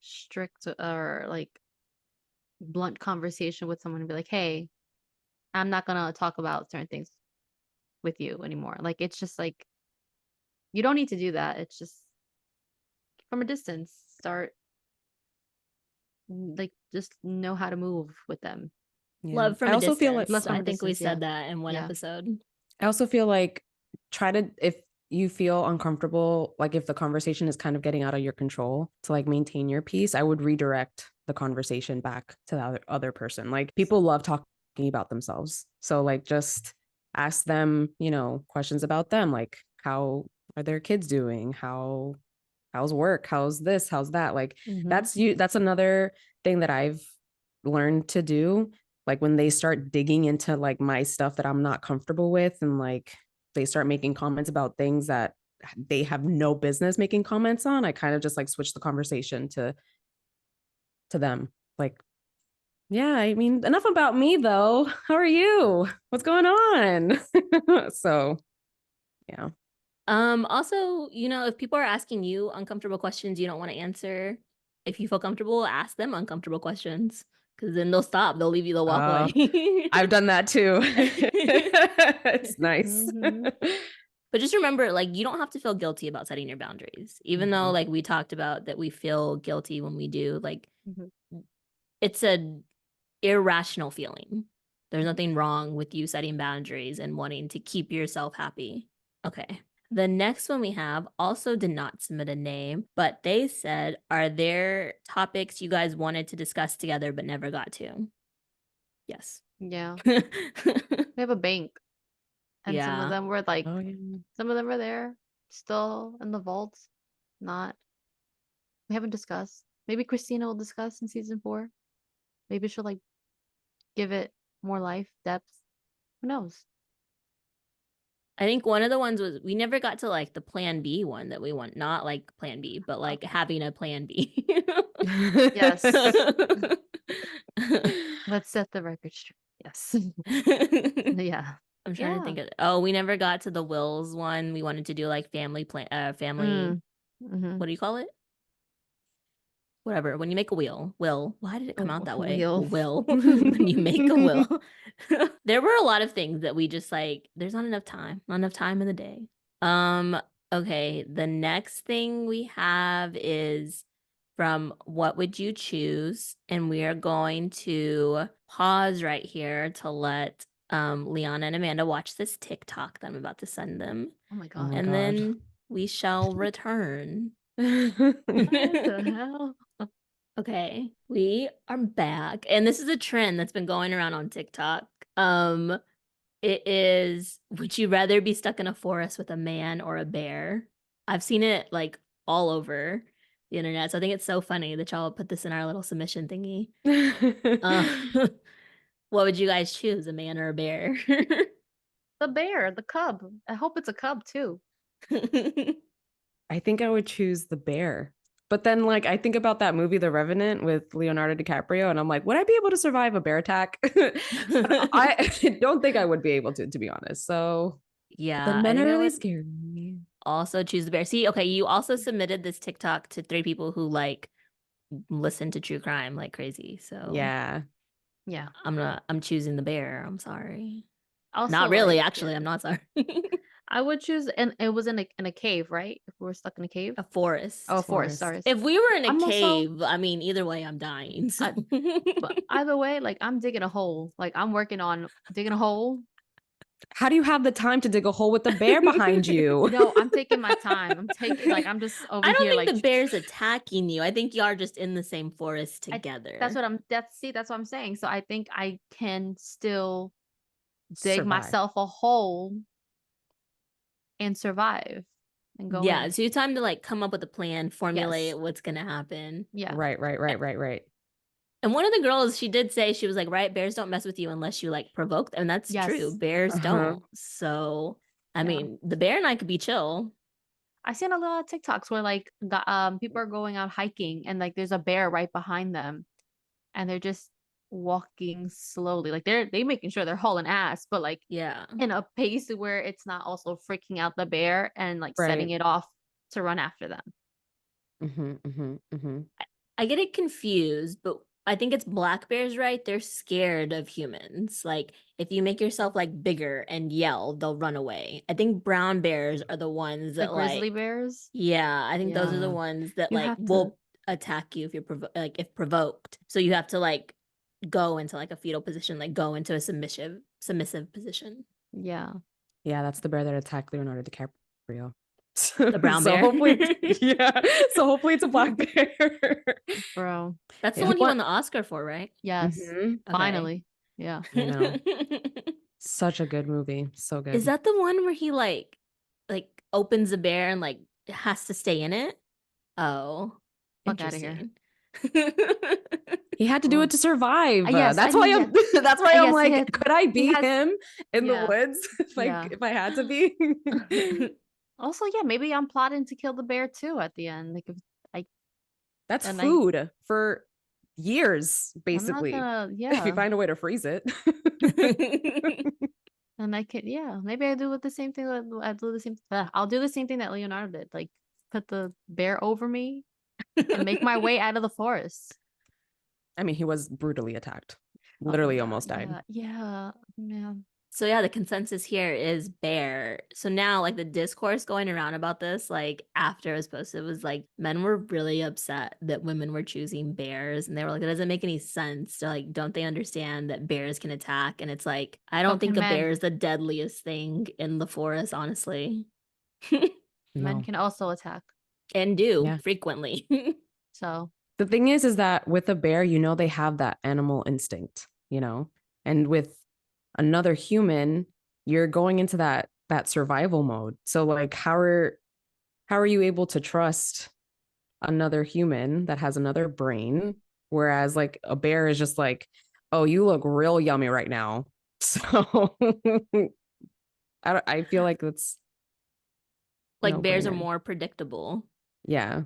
strict or like blunt conversation with someone and be like, hey, I'm not gonna talk about certain things with you anymore. Like it's just like you don't need to do that. It's just from a distance, start like just know how to move with them. Love from I a also distance. feel like I think we said that in one episode. I also feel like if you feel uncomfortable, like if the conversation is kind of getting out of your control, to like maintain your peace, I would redirect the conversation back to the other person. Like people love talking about themselves. So like just ask them, questions about them, like how are their kids doing? How's work? How's this? How's that? Like Mhm. that's another thing that I've learned to do. Like when they start digging into like my stuff that I'm not comfortable with, and like they start making comments about things that they have no business making comments on, I kind of just like switch the conversation to them. Like, yeah, I mean, enough about me though. How are you? What's going on? So, yeah. Also, if people are asking you uncomfortable questions you don't want to answer, if you feel comfortable, ask them uncomfortable questions because then they'll stop. They'll leave you, they'll walk away. I've done that too. It's nice. Mhm. But just remember, like, you don't have to feel guilty about setting your boundaries. Even though, Mhm. like, we talked about that we feel guilty when we do, like, Mhm. it's a irrational feeling. There's nothing wrong with you setting boundaries and wanting to keep yourself happy. Okay. The next one we have also did not submit a name, but they said, are there topics you guys wanted to discuss together but never got to? Yes. Yeah. We have a bank, and some of Yeah. them were like, Oh yeah. some of them are there, still in the vaults. Not. We haven't discussed. Maybe Christina will discuss in season 4. Maybe she'll like give it more life, depth. Who knows? I think one of the ones was we never got to like the plan B one that we want, not like plan B, but like Okay. having a plan B. Yes. Let's set the record straight. Yes. Yeah. I'm trying to Yeah. think of we never got to the wills one. We wanted to do like family, Mm-hmm. what do you call it? Whatever. When you make a will. Why did it come out that way? Wheel. Will. When you make a will. There were a lot of things that we just like, there's not enough time in the day. Okay, the next thing we have is from What Would You Choose? And we are going to pause right here to let Liana and Amanda watch this TikTok that I'm about to send them. Oh my Oh god. my And God. then we shall return. What the hell? Okay, we are back. And this is a trend that's been going around on TikTok. It is, would you rather be stuck in a forest with a man or a bear? I've seen it like all over the internet. So I think it's so funny that y'all put this in our little submission thingy. Uh, what would you guys choose, a man or a bear? The bear, the cub. I hope it's a cub too. I think I would choose the bear. But then, like, I think about that movie, The Revenant, with Leonardo DiCaprio, and I'm like, would I be able to survive a bear attack? I don't think I would be able to be honest. So the Yeah, I men are think I really would scary. Me. also choose the bear. See, okay, you also submitted this TikTok to 3 people who like listen to true crime like crazy. So Yeah. Yeah. I'm choosing the bear. I'm sorry. Also, Not really, like, actually. yeah. I'm not sorry. I would choose, and it was in a cave, right? If we were stuck in a cave. A forest. Oh, a forest. Forest. Sorry. If we were in a I'm also, cave, I mean, either way, I'm dying. So. but either way, like I'm digging a hole. Like I'm working on digging a hole. How do you have the time to dig a hole with the bear behind you? No, I'm taking my time. I'm taking like I'm just over I don't here think like the bear's attacking you. I think you are just in the same forest together. that's what I'm saying. So I think I can still dig Survive. myself a hole and survive and go Yeah, in. so you have time to like come up with a plan, formulate Yes. what's gonna happen. Yeah. Right. And one of the girls, she did say, she was like, right, bears don't mess with you unless you like provoke them. And that's true. Yes. Bears Uh-huh. don't. So, I Yeah. mean, the bear and I could be chill. I seen a lot of TikToks where like people are going out hiking and like there's a bear right behind them and they're just walking slowly. Like they making sure they're hauling ass, but like Yeah. in a pace where it's not also freaking out the bear and like setting Right. it off to run after them. I get it confused, but I think it's black bears, right? They're scared of humans. Like if you make yourself like bigger and yell, they'll run away. I think brown bears are the ones The that grizzly like, bears. yeah, I think those are the Yeah. ones that You like have to will attack you if you're like if provoked. So you have to like go into like a fetal position, like go into a submissive position. yeah. Yeah, that's the bear that attacked Leonardo DiCaprio. The brown So bear. hopefully, yeah. So hopefully it's a black bear. Bro. That's the Yeah. one he won the Oscar for, right? Yes. Mhm. Okay. Finally. Yeah. I know. Such a good movie. So Is good. that the one where he like like opens the bear and like has to stay in it. Oh, Fuck outta here. interesting. He had to do Well, it to survive. yes, I That's why mean, I'm that's why I'm yes, he like, had could I he be has him in the yeah. woods Yeah. if I had to be? Also, yeah, maybe I'm plotting to kill the bear too at the end. Like if I That's and food for years, I'm not basically. gonna If you yeah. find a way to freeze it. And I could yeah, maybe I do with the same thing I do the same I'll do the same thing that Leonardo did. Like put the bear over me and make my way out of the forest. I mean, he was brutally attacked. Oh Literally yeah, almost died. yeah, man. So yeah, the consensus here is bear. So now like the discourse going around about this, like after it was posted, was like men were really upset that women were choosing bears. And they were like, it doesn't make any sense. So like, don't they understand that bears can attack? And it's like, I don't Okay, think a men. bear is the deadliest thing in the forest, honestly. Men No. can also attack. And do Yeah. frequently. So The thing is that with a bear, they have that animal instinct, and with another human, you're going into that survival mode. So like, how are you able to trust another human that has another brain, whereas like a bear is just like, oh, you look real yummy right now. So I feel like that's Like no bears are brainer. more predictable. Yeah.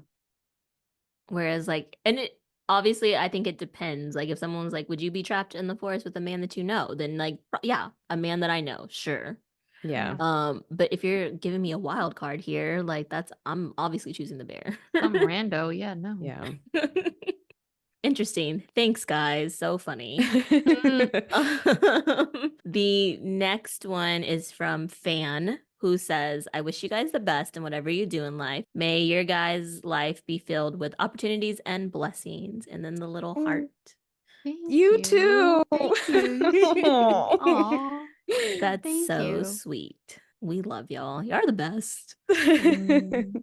Whereas like, and it obviously, I think it depends. Like, if someone's like, "Would you be trapped in the forest with a man that you know?" Then like, yeah, a man that I know, sure. Yeah. But if you're giving me a wild card here, like I'm obviously choosing the bear. some rando, yeah, no. Yeah. Interesting. Thanks, guys. So funny. The next one is from Fan, who says, I wish you guys the best in whatever you do in life. May your guys' life be filled with opportunities and blessings. And then the little heart. Thank You you. too. Thank you. You too. Aw. That's Thank so you. sweet. We love y'all. Y'all are the best. Mm.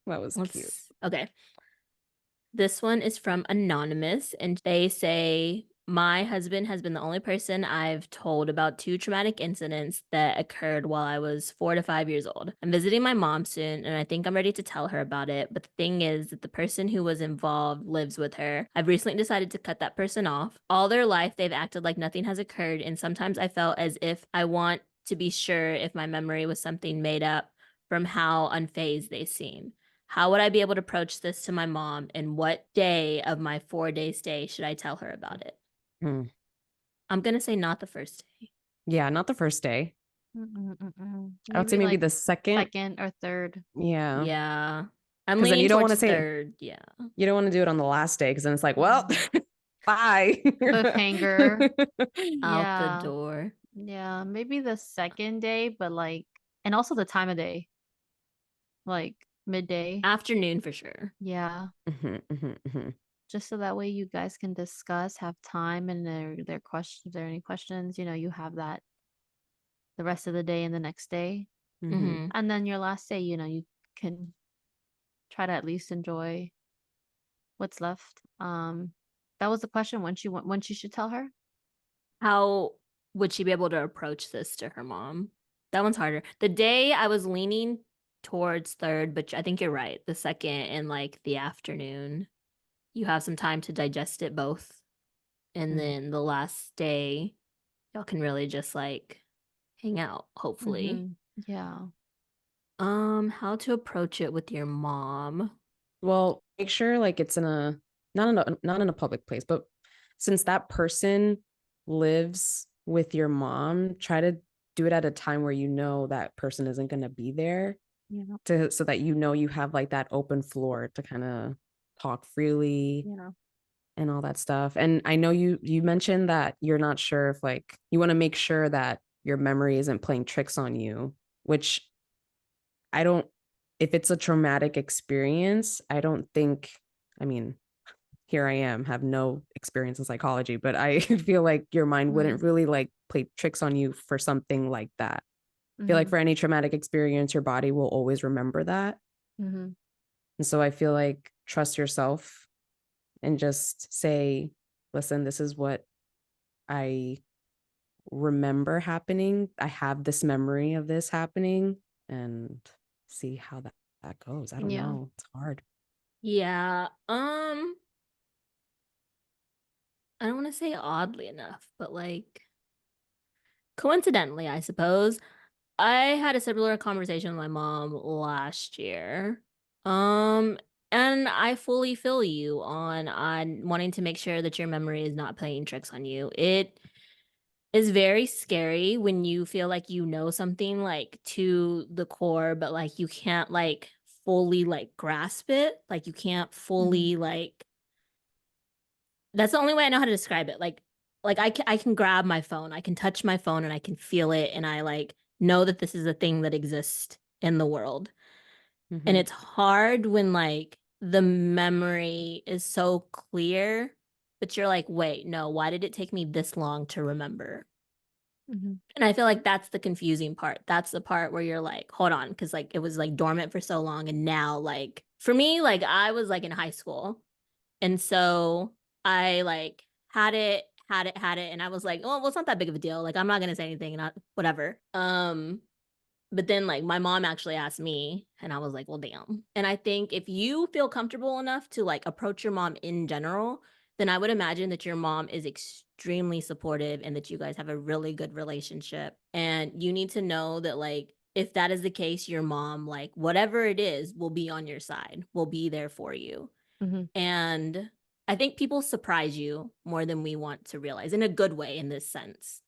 That was cute. Okay. This one is from Anonymous, and they say, my husband has been the only person I've told about two traumatic incidents that occurred while I was 4 to 5 years old. I'm visiting my mom soon, and I think I'm ready to tell her about it. But the thing is that the person who was involved lives with her. I've recently decided to cut that person off. All their life, they've acted like nothing has occurred, and sometimes I felt as if I want to be sure if my memory was something made up from how unfazed they seem. How would I be able to approach this to my mom? And what day of my 4 day stay should I tell her about it? Hmm. I'm going to say not the first day. Yeah, not the first day. I would say Maybe maybe like the second. second or third. Yeah. Yeah. I'm Because then leaning you don't want towards to say third. Yeah. you don't want to do it on the last day because then it's like, well, bye. Cliffhanger. Out the Yeah. door. Yeah. Maybe the second day, but like, and also the time of day, like midday. Afternoon for sure. Yeah. Mhm, mhm, mhm. Just so that way you guys can discuss, have time, and their questions. If there are any questions, you have that the rest of the day and the next day. Mhm. Mm-hmm. And then your last day, you can try to at least enjoy what's left. That was the question when she should tell her. How would she be able to approach this to her mom? That one's harder. The day I was leaning towards third, but I think you're right. The second in like the afternoon, you have some time to digest it both. And Mm. then the last day, y'all can really just like hang out, hopefully. Yeah. How to approach it with your mom. Well, make sure like it's in a not in a public place, but since that person lives with your mom, try to do it at a time where that person isn't going to be there Yeah. so that you have like that open floor to kind of talk freely Yeah. and all that stuff. And I know you mentioned that you're not sure if like you want to make sure that your memory isn't playing tricks on you, which I don't, if it's a traumatic experience, I don't think, I mean, here I am, have no experience in psychology, but I feel like your mind wouldn't really like play tricks on you for something like that. I feel like for any traumatic experience, your body will always remember that. Mm-hmm. And so I feel like trust yourself and just say, listen, this is what I remember happening. I have this memory of this happening. And see how that goes. I don't Yeah. know. It's hard. Yeah. I don't want to say oddly enough, but like coincidentally, I suppose, I had a similar conversation with my mom last year. Um, and I fully feel you on wanting to make sure that your memory is not playing tricks on you. It is very scary when you feel like you know something like to the core, but like you can't like fully like grasp it. Like you can't fully like that's the only way I know how to describe it. Like I can grab my phone, I can touch my phone and I can feel it and I like know that this is a thing that exists in the world. And Mm-hmm. it's hard when like the memory is so clear, but you're like, wait, no, why did it take me this long to remember? Mm-hmm. And I feel like that's the confusing part. That's the part where you're like, hold on, because like it was like dormant for so long. And now, like, for me, like I was like in high school. And so I like had it. And I was like, oh, well, it's not that big of a deal. Like, I'm not gonna say anything and whatever. But then like my mom actually asked me, and I was like, well, damn. And I think if you feel comfortable enough to like approach your mom in general, then I would imagine that your mom is extremely supportive and that you guys have a really good relationship. And you need to know that like if that is the case, your mom, like whatever it is, will be on your side, will be there for you. Mm-hmm. And I think people surprise you more than we want to realize in a good way in this sense.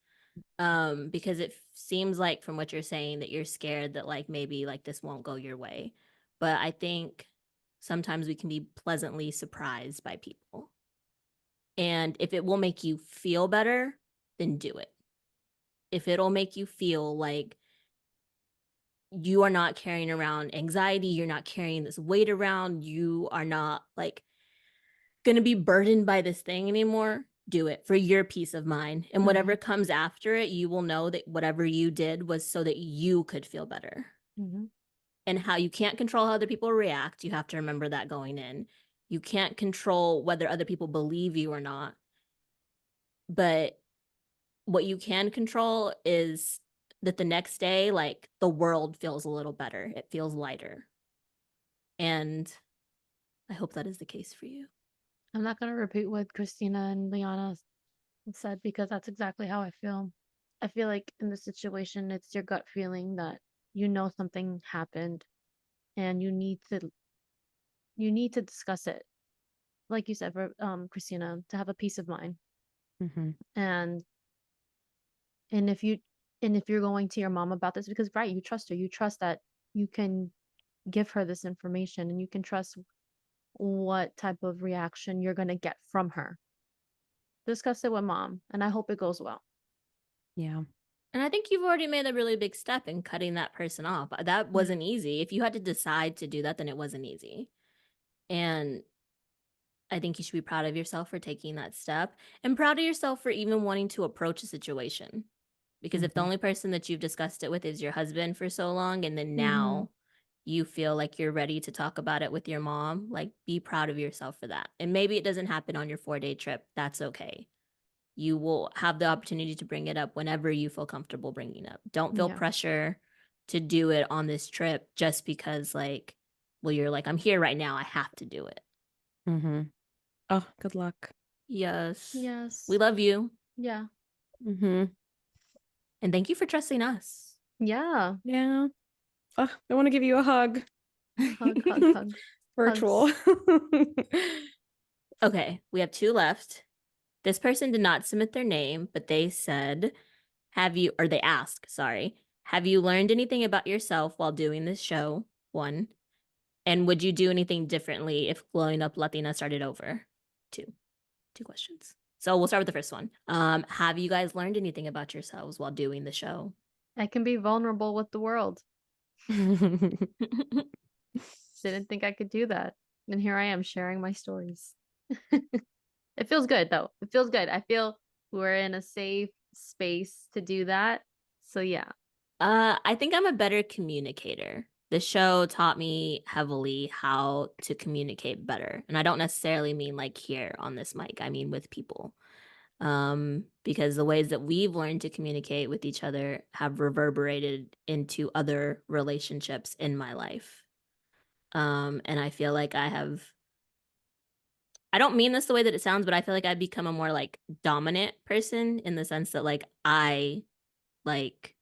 Because it seems like from what you're saying that you're scared that like maybe like this won't go your way. But I think sometimes we can be pleasantly surprised by people. And if it will make you feel better, then do it. If it'll make you feel like you are not carrying around anxiety, you're not carrying this weight around, you are not like going to be burdened by this thing anymore, do it for your peace of mind. And Mm-hmm. whatever comes after it, you will know that whatever you did was so that you could feel better. Mm-hmm. And how you can't control how other people react. You have to remember that going in. You can't control whether other people believe you or not. But what you can control is that the next day, like the world feels a little better, it feels lighter. And I hope that is the case for you. I'm not gonna repeat what Kristina and Liana said because that's exactly how I feel. I feel like in this situation, it's your gut feeling that you know something happened and you need to discuss it. Like you said, for Christina, to have a peace of mind. Mm-hmm. And and if you and if you're going to your mom about this, because right, you trust her, you trust that you can give her this information and you can trust what type of reaction you're gonna get from her. Discuss it with mom, and I hope it goes well. Yeah. And I think you've already made a really big step in cutting that person off. That Yeah. wasn't easy. If you had to decide to do that, then it wasn't easy. And I think you should be proud of yourself for taking that step and proud of yourself for even wanting to approach a situation. Because if the Mm-hmm. only person that you've discussed it with is your husband for so long, and then Mm-hmm. now you feel like you're ready to talk about it with your mom, like be proud of yourself for that. And maybe it doesn't happen on your 4 day trip. That's okay. You will have the opportunity to bring it up whenever you feel comfortable bringing up. Don't feel Yeah. pressure to do it on this trip just because, like, well, you're like, I'm here right now. I have to do it. Mm-hmm. Oh, good luck. Yes. We Yes. love you. Yeah. Mm-hmm. And thank you for trusting us. Yeah. Yeah. Oh, I want to give you a hug. Hug, hug, hug. Virtual. Hugs. Okay, we have two left. This person did not submit their name, but they said, or they asked, sorry, have you learned anything about yourself while doing this show? One. And would you do anything differently if Glowing Up Latina started over? Two questions. So we'll start with the first one. Have you guys learned anything about yourselves while doing the show? I can be vulnerable with the world. Didn't think I could do that. And here I am sharing my stories. It feels good though. It feels good. I feel we're in a safe space to do that. So yeah. I think I'm a better communicator. The show taught me heavily how to communicate better. And I don't necessarily mean like here on this mic, I mean with people. Because the ways that we've learned to communicate with each other have reverberated into other relationships in my life. And I feel like I don't mean this the way that it sounds, but I feel like I've become a more like dominant person in the sense that like I like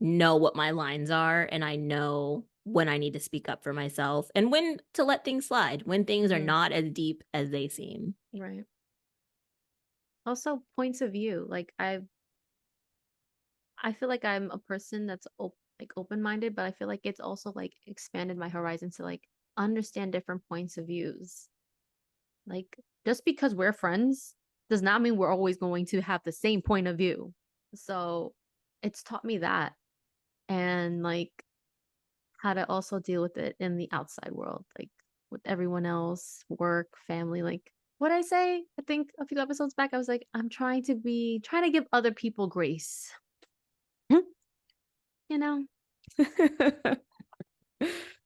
know what my lines are and I know when I need to speak up for myself and when to let things slide, when things are not as deep as they seem. Right. Also, points of view. Like I feel like I'm a person that's like open-minded, but I feel like it's also like expanded my horizon to like understand different points of views. Like just because we're friends does not mean we're always going to have the same point of view. So it's taught me that and like how to also deal with it in the outside world, like with everyone else, work, family, like what I say, I think a few episodes back, I was like, I'm trying to give other people grace. You know, it's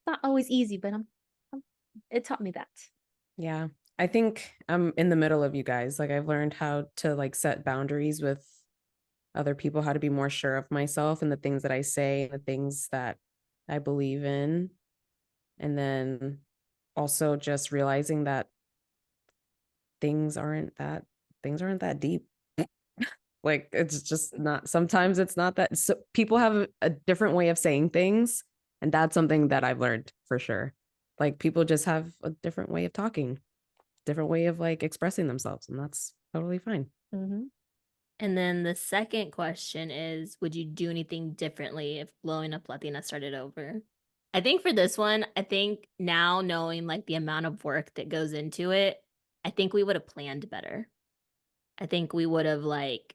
not always easy, but it taught me that. Yeah. I think I'm in the middle of you guys. Like I've learned how to like set boundaries with other people, how to be more sure of myself and the things that I say, the things that I believe in. And then also just realizing that things aren't that deep. Like it's just not, sometimes it's not that. So people have a different way of saying things, and that's something that I've learned for sure. Like people just have a different way of talking, different way of like expressing themselves, and that's totally fine. Mm-hmm. And then the second question is, would you do anything differently if Glowing Up Latina started over? I think for this one, I think now knowing like the amount of work that goes into it, I think we would have planned better. I think we would have like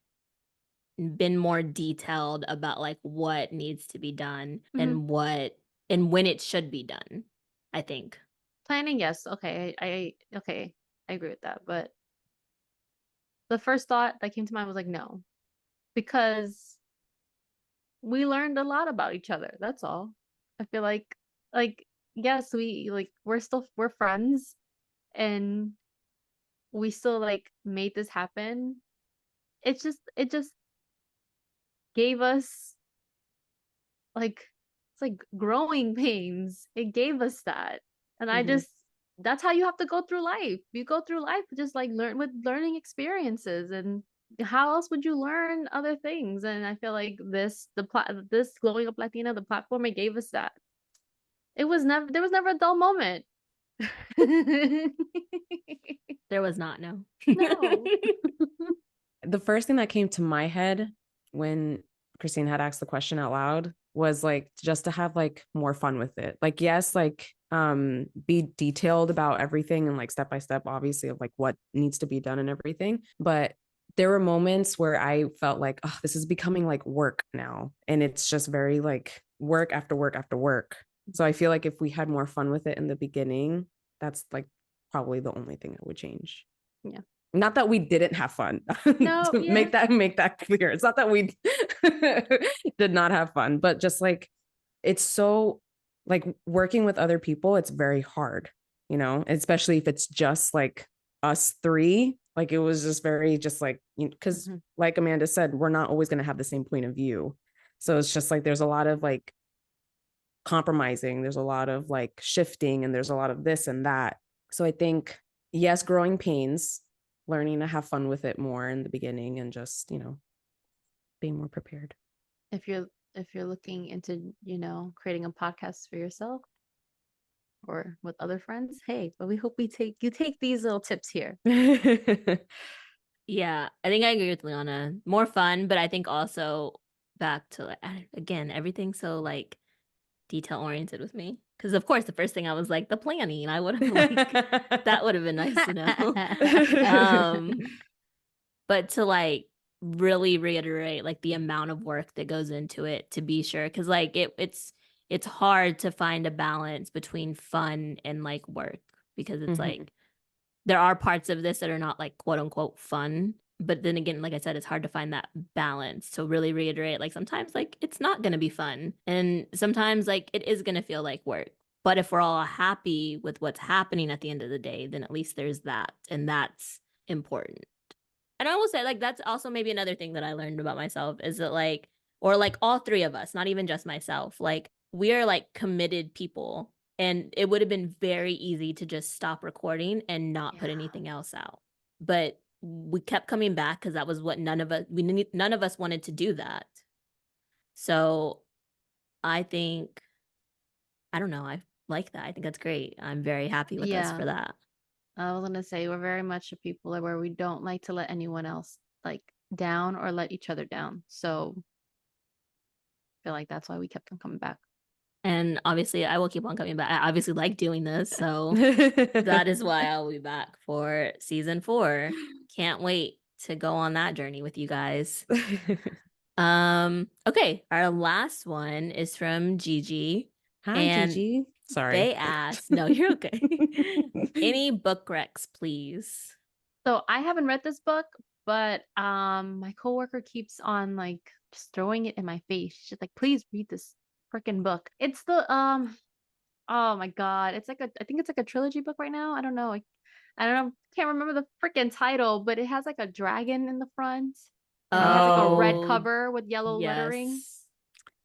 been more detailed about like what needs to be done and what and when it should be done. I think. Planning, yes. Okay. Okay. I agree with that. But the first thought that came to mind was like, no. Because we learned a lot about each other. That's all. I feel like yes, we're friends and we still like made this happen. It just gave us like it's like growing pains. It gave us that. And I just that's how you have to go through life. You go through life just like learning experiences and how else would you learn other things? And I feel like this Glowing Up Latina, the platform, it gave us that. There was never a dull moment. There was not, no. No. The first thing that came to my head when Christine had asked the question out loud was like just to have like more fun with it. Like, yes, like be detailed about everything and like step by step, obviously, of like what needs to be done and everything. But there were moments where I felt like, oh, this is becoming like work now. And it's just very like work after work after work. So I feel like if we had more fun with it in the beginning, that's like probably the only thing that would change. Yeah. Not that we didn't have fun. No, To yeah. make that clear. It's not that we did not have fun, but just like it's so like working with other people, it's very hard, you know, especially if it's just like us three. Like it was just very just like, because like Amanda said, we're not always going to have the same point of view. So it's just like there's a lot of like compromising, there's a lot of like shifting, and there's a lot of this and that. So I think, yes, growing pains, learning to have fun with it more in the beginning, and just, being more prepared. If you're looking into, creating a podcast for yourself or with other friends, hey, but we hope you take these little tips here. Yeah, I think I agree with Lyana. More fun, but I think also back to like again, everything's so like detail oriented with me. Because of course, the first thing I was like the planning. I would have like that would have been nice to know. But to like really reiterate like the amount of work that goes into it to be sure, because like it's hard to find a balance between fun and like work because it's like there are parts of this that are not like quote unquote fun. But then again, like I said, it's hard to find that balance. So really reiterate, like sometimes like it's not gonna be fun. And sometimes like it is gonna feel like work. But if we're all happy with what's happening at the end of the day, then at least there's that. And that's important. And I will say, like, that's also maybe another thing that I learned about myself is that, like, or like all three of us, not even just myself, like, we are like committed people. And it would have been very easy to just stop recording and not put Yeah. anything else out. But we kept coming back because that was what none of us wanted to do that. So I think, I don't know, I like that. I think that's great. I'm very happy with us Yeah. for that. I was gonna say we're very much a people where we don't like to let anyone else like down or let each other down. So I feel like that's why we kept on coming back. And obviously, I will keep on coming back. I obviously like doing this. So that is why I'll be back for season 4. Can't wait to go on that journey with you guys. Okay, our last one is from Gigi. Hi, And Gigi. Sorry. they asked, no, you're okay. Any book recs, please. So I haven't read this book, but my coworker keeps on like just throwing it in my face. She's like, please read this freaking book. It's the oh my god. It's like I think it's like a trilogy book right now. I don't know. I don't know. Can't remember the freaking title, but it has like a dragon in the front. And it has like a red Oh, cover with yellow lettering. yes.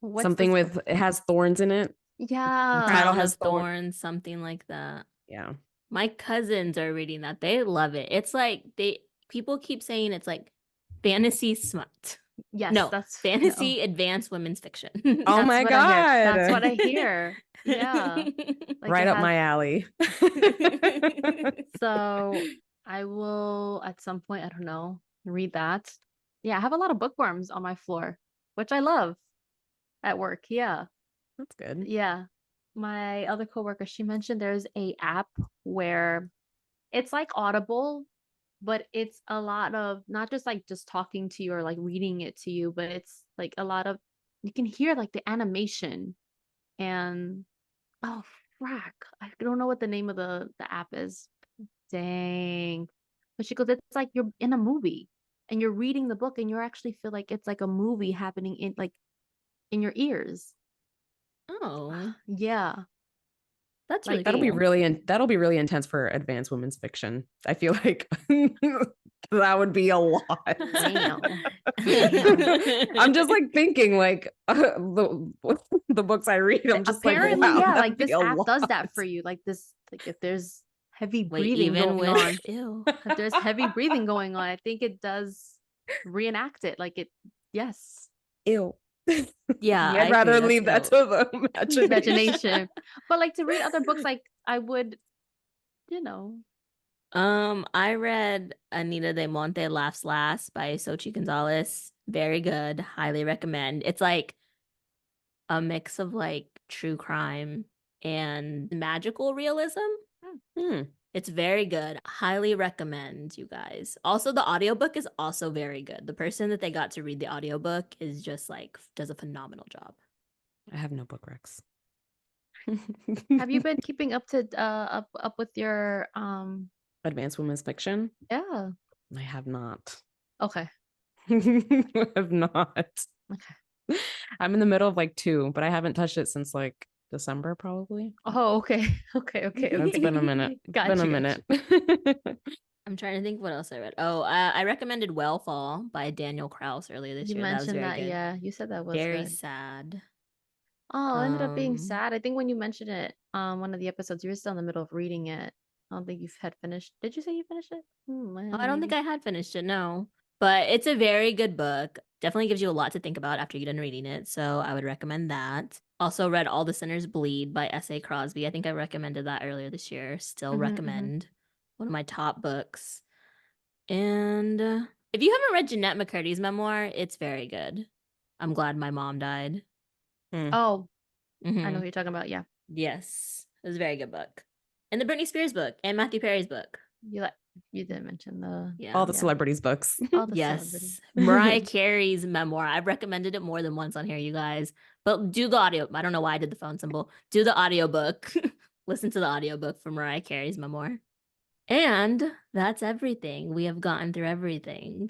What's Something this with book? it has thorns in it. The Yeah. title Crown has of Thorns, something like that. Yeah. My cousins are reading that. They love it. It's like people keep saying it's like fantasy smut. Yes, No, that's fantasy advanced women's fiction. Oh that's my what I hear. That's what I God. hear. Yeah. Like Right it up has my alley. so I will at some point, I don't know, read that. Yeah, I have a lot of bookworms on my floor, which I love at work. Yeah. That's good. Yeah. My other coworker, she mentioned there's a app where it's like Audible, but it's a lot of not just like just talking to you or like reading it to you, but it's like a lot of you can hear like the animation and oh frack. I don't know what the name of the app is. Dang. But she goes, it's like you're in a movie and you're reading the book and you actually feel like it's like a movie happening in like in your ears. Oh, Yeah. that's really Like That'll be cool. that'll be really intense for advanced women's fiction. I feel like that would be a lot. damn. Damn. I'm just like thinking like the books I read. I'm just like, Apparently, wow, yeah, that'd like be this a app does lot. that for you. Like this, like if there's heavy Wait, breathing even going with on, ew. if there's heavy breathing going on, I think it does reenact it. Like it, yes, Ew. Yeah, I I'd agree. rather That's leave that ew. to the imagination. imagination. But like to read other books, like I would, you know, I read Anita de Monte Laughs Last by Xochitl Gonzalez. Very good. Highly recommend. It's like a mix of like true crime and magical realism. Hmm. It's very good. Highly recommend, you guys. Also, the audiobook is also very good. The person that they got to read the audiobook is just like does a phenomenal job. I have no book recs. have you been keeping up to up with your Advanced women's fiction? yeah. I have not. Okay. I have not. Okay. I'm in the middle of like 2, but I haven't touched it since like December probably. Oh, okay. Okay, okay, It's been a minute. It's been a minute. I'm trying to think what else I read. Oh, I recommended Wellfall by Daniel Krauss earlier this You year. That was mentioned very that, good. yeah. You said that was Very good. sad. Oh, it ended up being Um, sad. I think when you mentioned it one of the episodes, you were still in the middle of reading it. I don't think you had finished. Did you say you finished it? Oh, I don't think Maybe. I had finished it, no. But it's a very good book. Definitely gives you a lot to think about after you're done reading it. So I would recommend that. Also read All the Sinners Bleed by S.A. Crosby. I think I recommended that earlier this year. Still recommend. One of my top books. And if you haven't read Jeanette McCurdy's memoir, it's very good. I'm glad my mom died. Oh, I know Mhm. who you're talking about. Yeah. Yes, it was a very good book. And the Britney Spears book and Matthew Perry's book. You did mention the Yeah. All the yeah. celebrities books. all the Yes. celebrities. Mariah Carey's memoir. I've recommended it more than once on here, you guys. But do the audio. I don't know why I did the phone symbol. Do the audiobook. Listen to the audiobook for Mariah Carey's memoir. And that's everything. We have gotten through everything.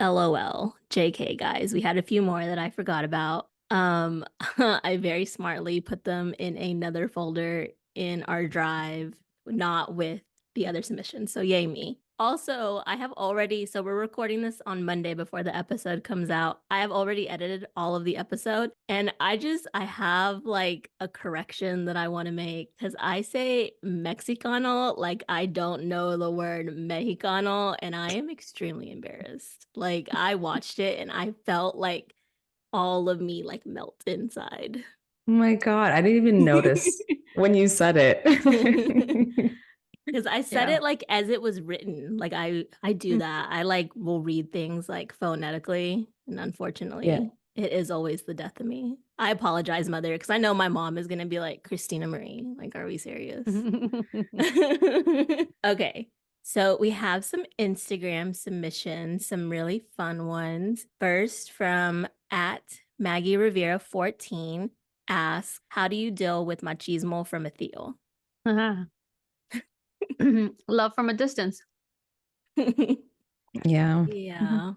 LOL. JK, guys. We had a few more that I forgot about. I very smartly put them in another folder in our drive, not with the other submissions. So yay me. Also, I have already, so we're recording this on Monday before the episode comes out. I have already edited all of the episode, and I have like a correction that I want to make because I say Mexicano like I don't know the word Mexicano, and I am extremely embarrassed. Like, I watched it and I felt like all of me like melt inside. Oh my God, I didn't even notice when you said it. Because I said Yeah. it like as it was written. Like I do that. I like will read things like phonetically, and Yeah. unfortunately, it is always the death of me. I apologize, mother, because I know my mom is gonna be like, Christina Marie, like, are we serious? Okay. So we have some Instagram submissions, some really fun ones. First from at Maggie Rivera 14 asks, how do you deal with machismo from a Theo? Love from a distance. Yeah. Yeah.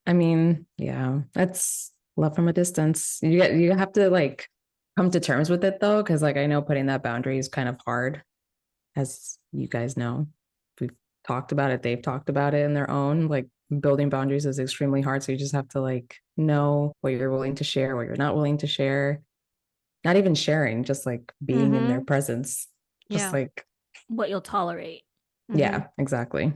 I mean, yeah, that's love from a distance. You have to like come to terms with it though, because like I know putting that boundary is kind of hard, as you guys know. We've talked about it, they've talked about it in their own. Like building boundaries is extremely hard. So you just have to like know what you're willing to share, what you're not willing to share. Not even sharing, just like being in their presence. Just Yeah. like, What you'll tolerate. yeah, exactly.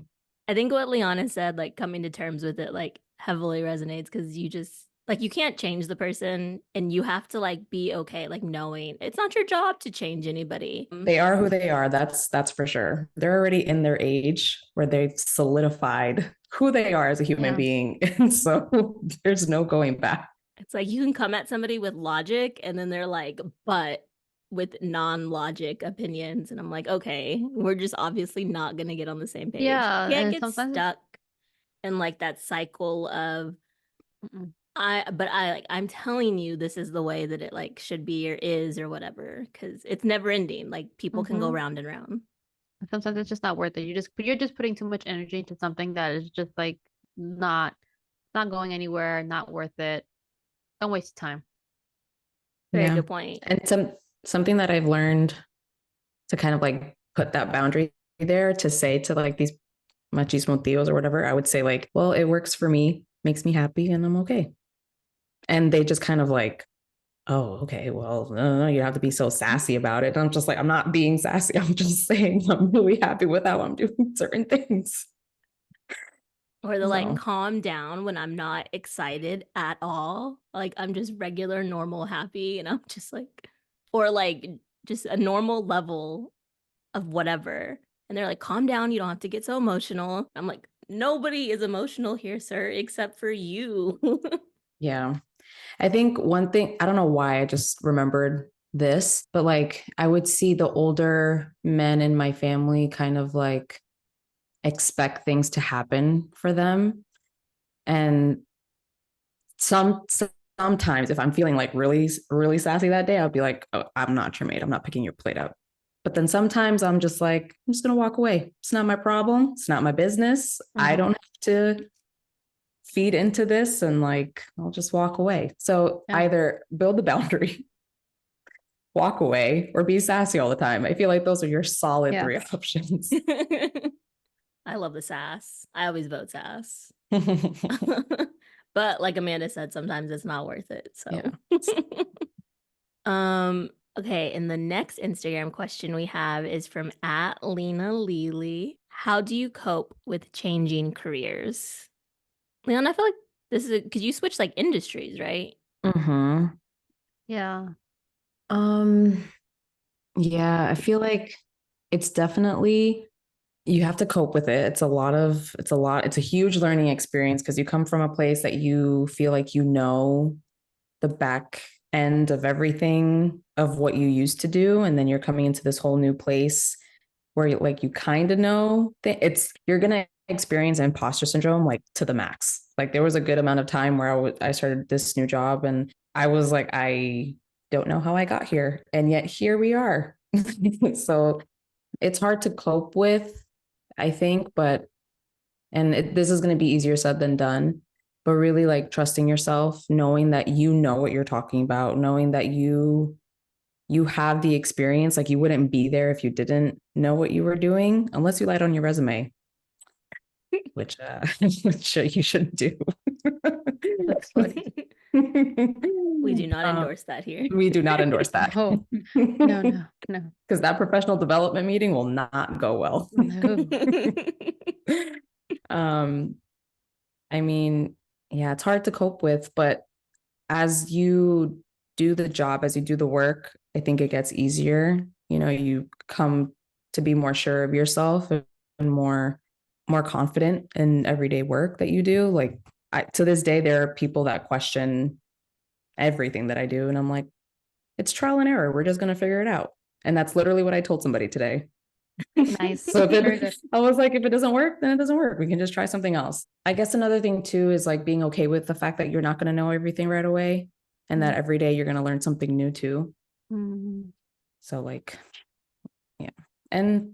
I think what Liana said, like coming to terms with it, like heavily resonates because you just like you can't change the person and you have to like be okay, like knowing it's not your job to change anybody. They are who they are. That's for sure. They're already in their age where they've solidified who they are as a human Yeah. being. And so there's no going back. It's like you can come at somebody with logic and then they're like, but with non-logic opinions. And I'm like, okay, we're just obviously not gonna get on the same page. Yeah. You can't And get sometimes stuck in like that cycle of I'm telling you this is the way that it like should be or is or whatever, because it's never ending. Like people can go round and round. sometimes it's just not worth it. You're just putting too much energy into something that is just like not going anywhere, not worth it. Don't waste time. Very Yeah. good point. And something that I've learned to kind of like put that boundary there to say to like these machismo tios or whatever, I would say like, well, it works for me, makes me happy, and I'm okay. And they just kind of like, oh, okay, well, you have to be so sassy about it. And I'm just like, I'm not being sassy. I'm just saying I'm really happy with how I'm doing certain things. Or the like So, calm down when I'm not excited at all. Like I'm just regular, normal, happy, and I'm just like, or like just a normal level of whatever. And they're like, calm down, you don't have to get so emotional. I'm like, nobody is emotional here, sir, except for you. yeah. I think one thing, I don't know why I just remembered this, but like I would see the older men in my family kind of like expect things to happen for them. And sometimes if I'm feeling like really, really sassy that day, I'll be like, oh, I'm not your mate. I'm not picking your plate up. But then sometimes I'm just like, I'm just going to walk away. It's not my problem. It's not my business. I don't have to feed into this and like, I'll just walk away. So either build the boundary, walk away, or be sassy all the time. I feel like those are your solid three options. I love the sass. I always vote sass. But like Amanda said, sometimes it's not worth it. So okay, and the next Instagram question we have is from at Lena Lely. How do you cope with changing careers? Leon, I feel like this is because you switched like industries, right? Yeah. Yeah, I feel like it's definitely you have to cope with it. It's a huge learning experience because you come from a place that you feel like you know the back end of everything of what you used to do. And then you're coming into this whole new place where you kind of know that you're going to experience imposter syndrome like to the max. Like there was a good amount of time where I started this new job and I was like, I don't know how I got here. And yet here we are. So it's hard to cope with, I think, this is going to be easier said than done, but really like trusting yourself, knowing that you know what you're talking about, knowing that you have the experience. Like you wouldn't be there if you didn't know what you were doing unless you lied on your resume. which you shouldn't do. That's funny. We do not Um, endorse that here. we do not endorse that. No, no. Because that professional development meeting will not go well. No. I mean, yeah, it's hard to cope with, but as you do the job, as you do the work, I think it gets easier. You know, you come to be more sure of yourself and more confident in everyday work that you do. Like to this day, there are people that question everything that I do. And I'm like, it's trial and error. We're just going to figure it out. And that's literally what I told somebody today. Nice. So Very good. I was like, if it doesn't work, then it doesn't work. We can just try something else. I guess another thing too is like being okay with the fact that you're not going to know everything right away and that every day you're going to learn something new too. Mm-hmm. So like, yeah. And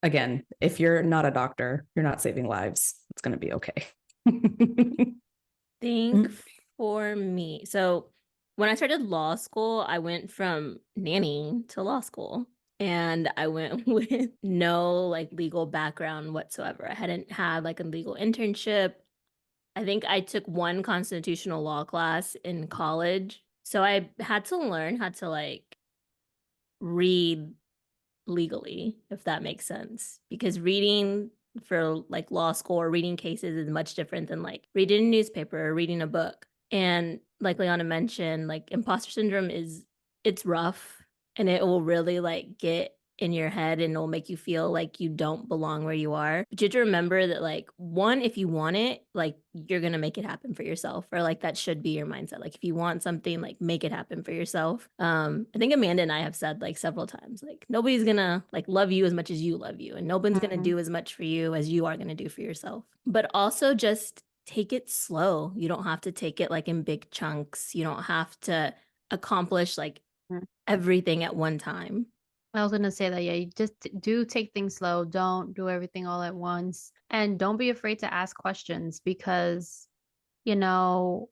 again, if you're not a doctor, you're not saving lives. It's going to be okay. Think for me. So when I started law school, I went from nanny to law school. And I went with no like legal background whatsoever. I hadn't had like a legal internship. I think I took one constitutional law class in college. So I had to learn how to like read legally, if that makes sense. Because reading for like law school or reading cases is much different than like reading a newspaper or reading a book. And like Liana mentioned, like imposter syndrome it's rough and it will really like get in your head and it'll make you feel like you don't belong where you are. But you have to remember that like one, if you want it, like you're gonna make it happen for yourself, or like that should be your mindset. Like if you want something, like make it happen for yourself. I think Amanda and I have said like several times, like nobody's gonna like love you as much as you love you, and nobody's gonna do as much for you as you are gonna do for yourself. But also just take it slow. You don't have to take it like in big chunks. You don't have to accomplish like everything at one time. I was gonna say that, yeah, you just do take things slow. Don't do everything all at once. And don't be afraid to ask questions because, you know,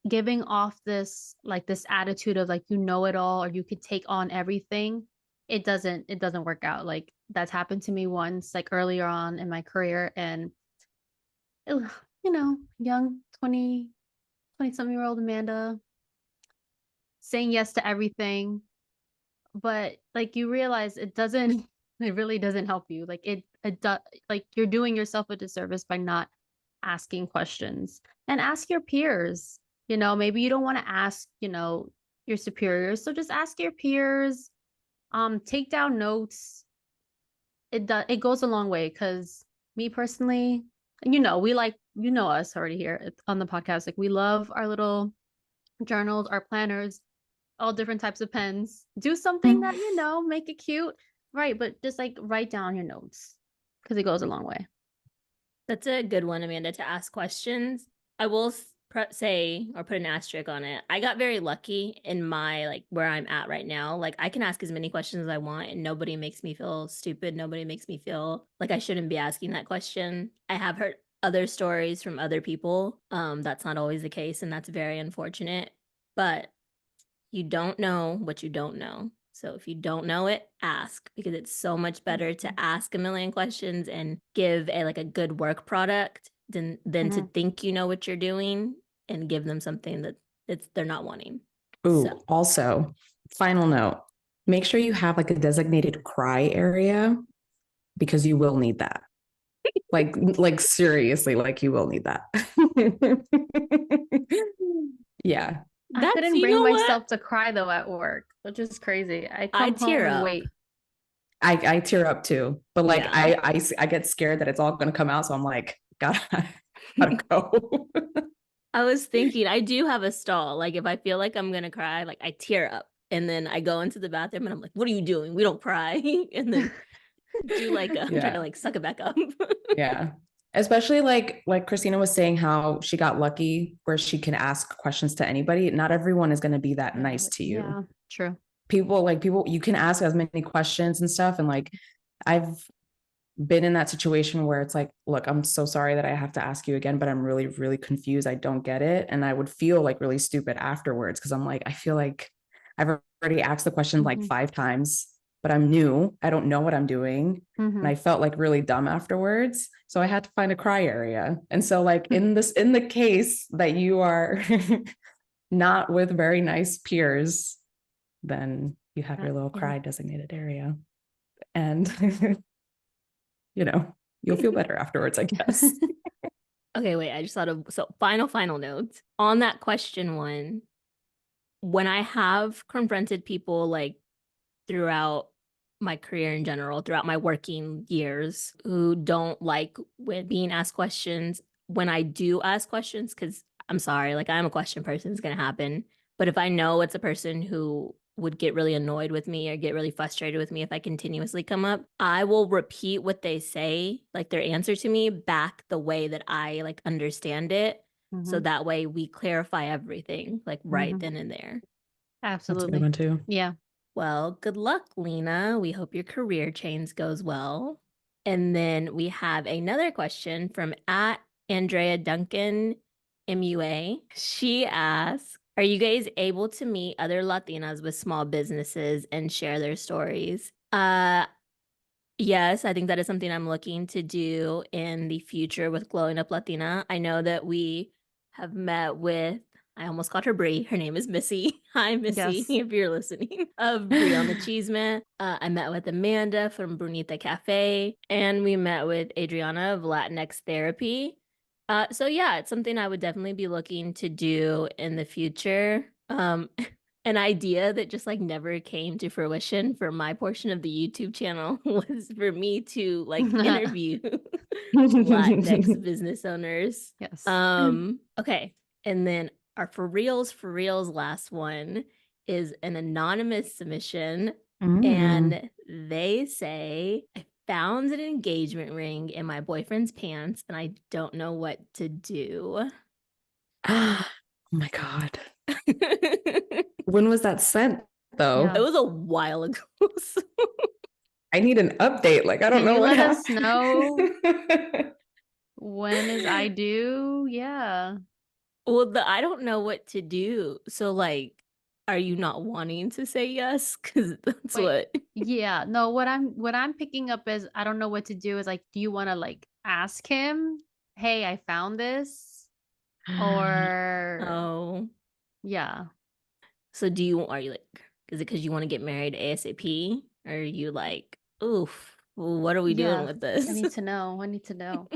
giving off this attitude of like you know it all or you could take on everything, it doesn't work out. Like that's happened to me once, like earlier on in my career, and young 20-something-year-old Amanda saying yes to everything, but like you realize it really doesn't help you. Like like you're doing yourself a disservice by not asking questions. And ask your peers. Maybe you don't want to ask, your superiors, so just ask your peers. Take down notes. It goes a long way, because me personally, we like, us already here on the podcast, like we love our little journals, our planners, all different types of pens. Do something that, make it cute. Right. But just like write down your notes, because it goes a long way. That's a good one, Amanda, to ask questions. I will say, or put an asterisk on it, I got very lucky in my like where I'm at right now. Like I can ask as many questions as I want and nobody makes me feel stupid. Nobody makes me feel like I shouldn't be asking that question. I have heard other stories from other people. That's not always the case, and that's very unfortunate. But you don't know what you don't know. So if you don't know it, ask, because it's so much better to ask a million questions and give a good work product than to think you know what you're doing and give them something that they're not wanting. Ooh, also, final note, make sure you have like a designated cry area, because you will need that. like seriously, like you will need that. Yeah. I couldn't bring myself to cry though at work, which is crazy. I come home and wait. I tear up too, but like I get scared that it's all going to come out, so I'm like, gotta go. I was thinking, I do have a stall. Like if I feel like I'm gonna cry, like I tear up and then I go into the bathroom and I'm like, what are you doing? We don't cry. And then do like I'm trying to like suck it back up. Yeah. Especially like Kristina was saying, how she got lucky where she can ask questions to anybody. Not everyone is going to be that nice to you. Yeah, true. People, you can ask as many questions and stuff. And like, I've been in that situation where it's like, look, I'm so sorry that I have to ask you again, but I'm really, really confused. I don't get it. And I would feel like really stupid afterwards, because I'm like, I feel like I've already asked the question like 5 times. but I'm new. I don't know what I'm doing. Mhm. And I felt like really dumb afterwards. So I had to find a cry area. And so like in the case that you are not with very nice peers, then you have your little Yeah. cry designated area. And you know, you'll feel better afterwards, I guess. Okay, wait, I just thought of so final notes. On that question one, when I have confronted people like throughout my career in general, throughout my working years, who don't like with being asked questions, when I do ask questions, because I'm sorry, like I'm a question person, it's gonna happen. But if I know it's a person who would get really annoyed with me or get really frustrated with me if I continuously come up, I will repeat what they say, like their answer to me, back the way that I like understand it. So Mhm. that way we clarify everything like right Mhm. then and there. That's a good Absolutely. one too. Yeah. Well, good luck, Lena. We hope your career change goes well. And then we have another question from at Andrea Duncan MUA. She asks, are you guys able to meet other Latinas with small businesses and share their stories? Yes, I think that is something I'm looking to do in the future with Glowing Up Latina. I know that we have met with, I almost called her Brie. Her name is Missy. Hi, Missy, Yes. if you're listening, of Brie on the Cheeseman. I met with Amanda from Brunita Cafe, and we met with Adriana of Latinx Therapy. So yeah, it's something I would definitely be looking to do in the future. An idea that just like never came to fruition for my portion of the YouTube channel was for me to like interview Latinx business owners. Yes. Okay. And then our for reals last one is an anonymous submission. And they say, I found an engagement ring in my boyfriend's pants and I don't know what to do. Oh my God. When was that sent though? Yeah. It was a while ago. So I need an update. Like, I don't Can know you what let us happened. know when is I due? Yeah. well, I don't know what to do. So, like, are you not wanting to say yes? Because that's Wait. what. Yeah. No, what I'm picking up is I don't know what to do is like, do you want to like ask him, "Hey, I found this," or Oh, yeah. so are you like, is it because you want to get married ASAP? Or are you like, oof, what are we doing Yeah. with I this? need to know. I need to know.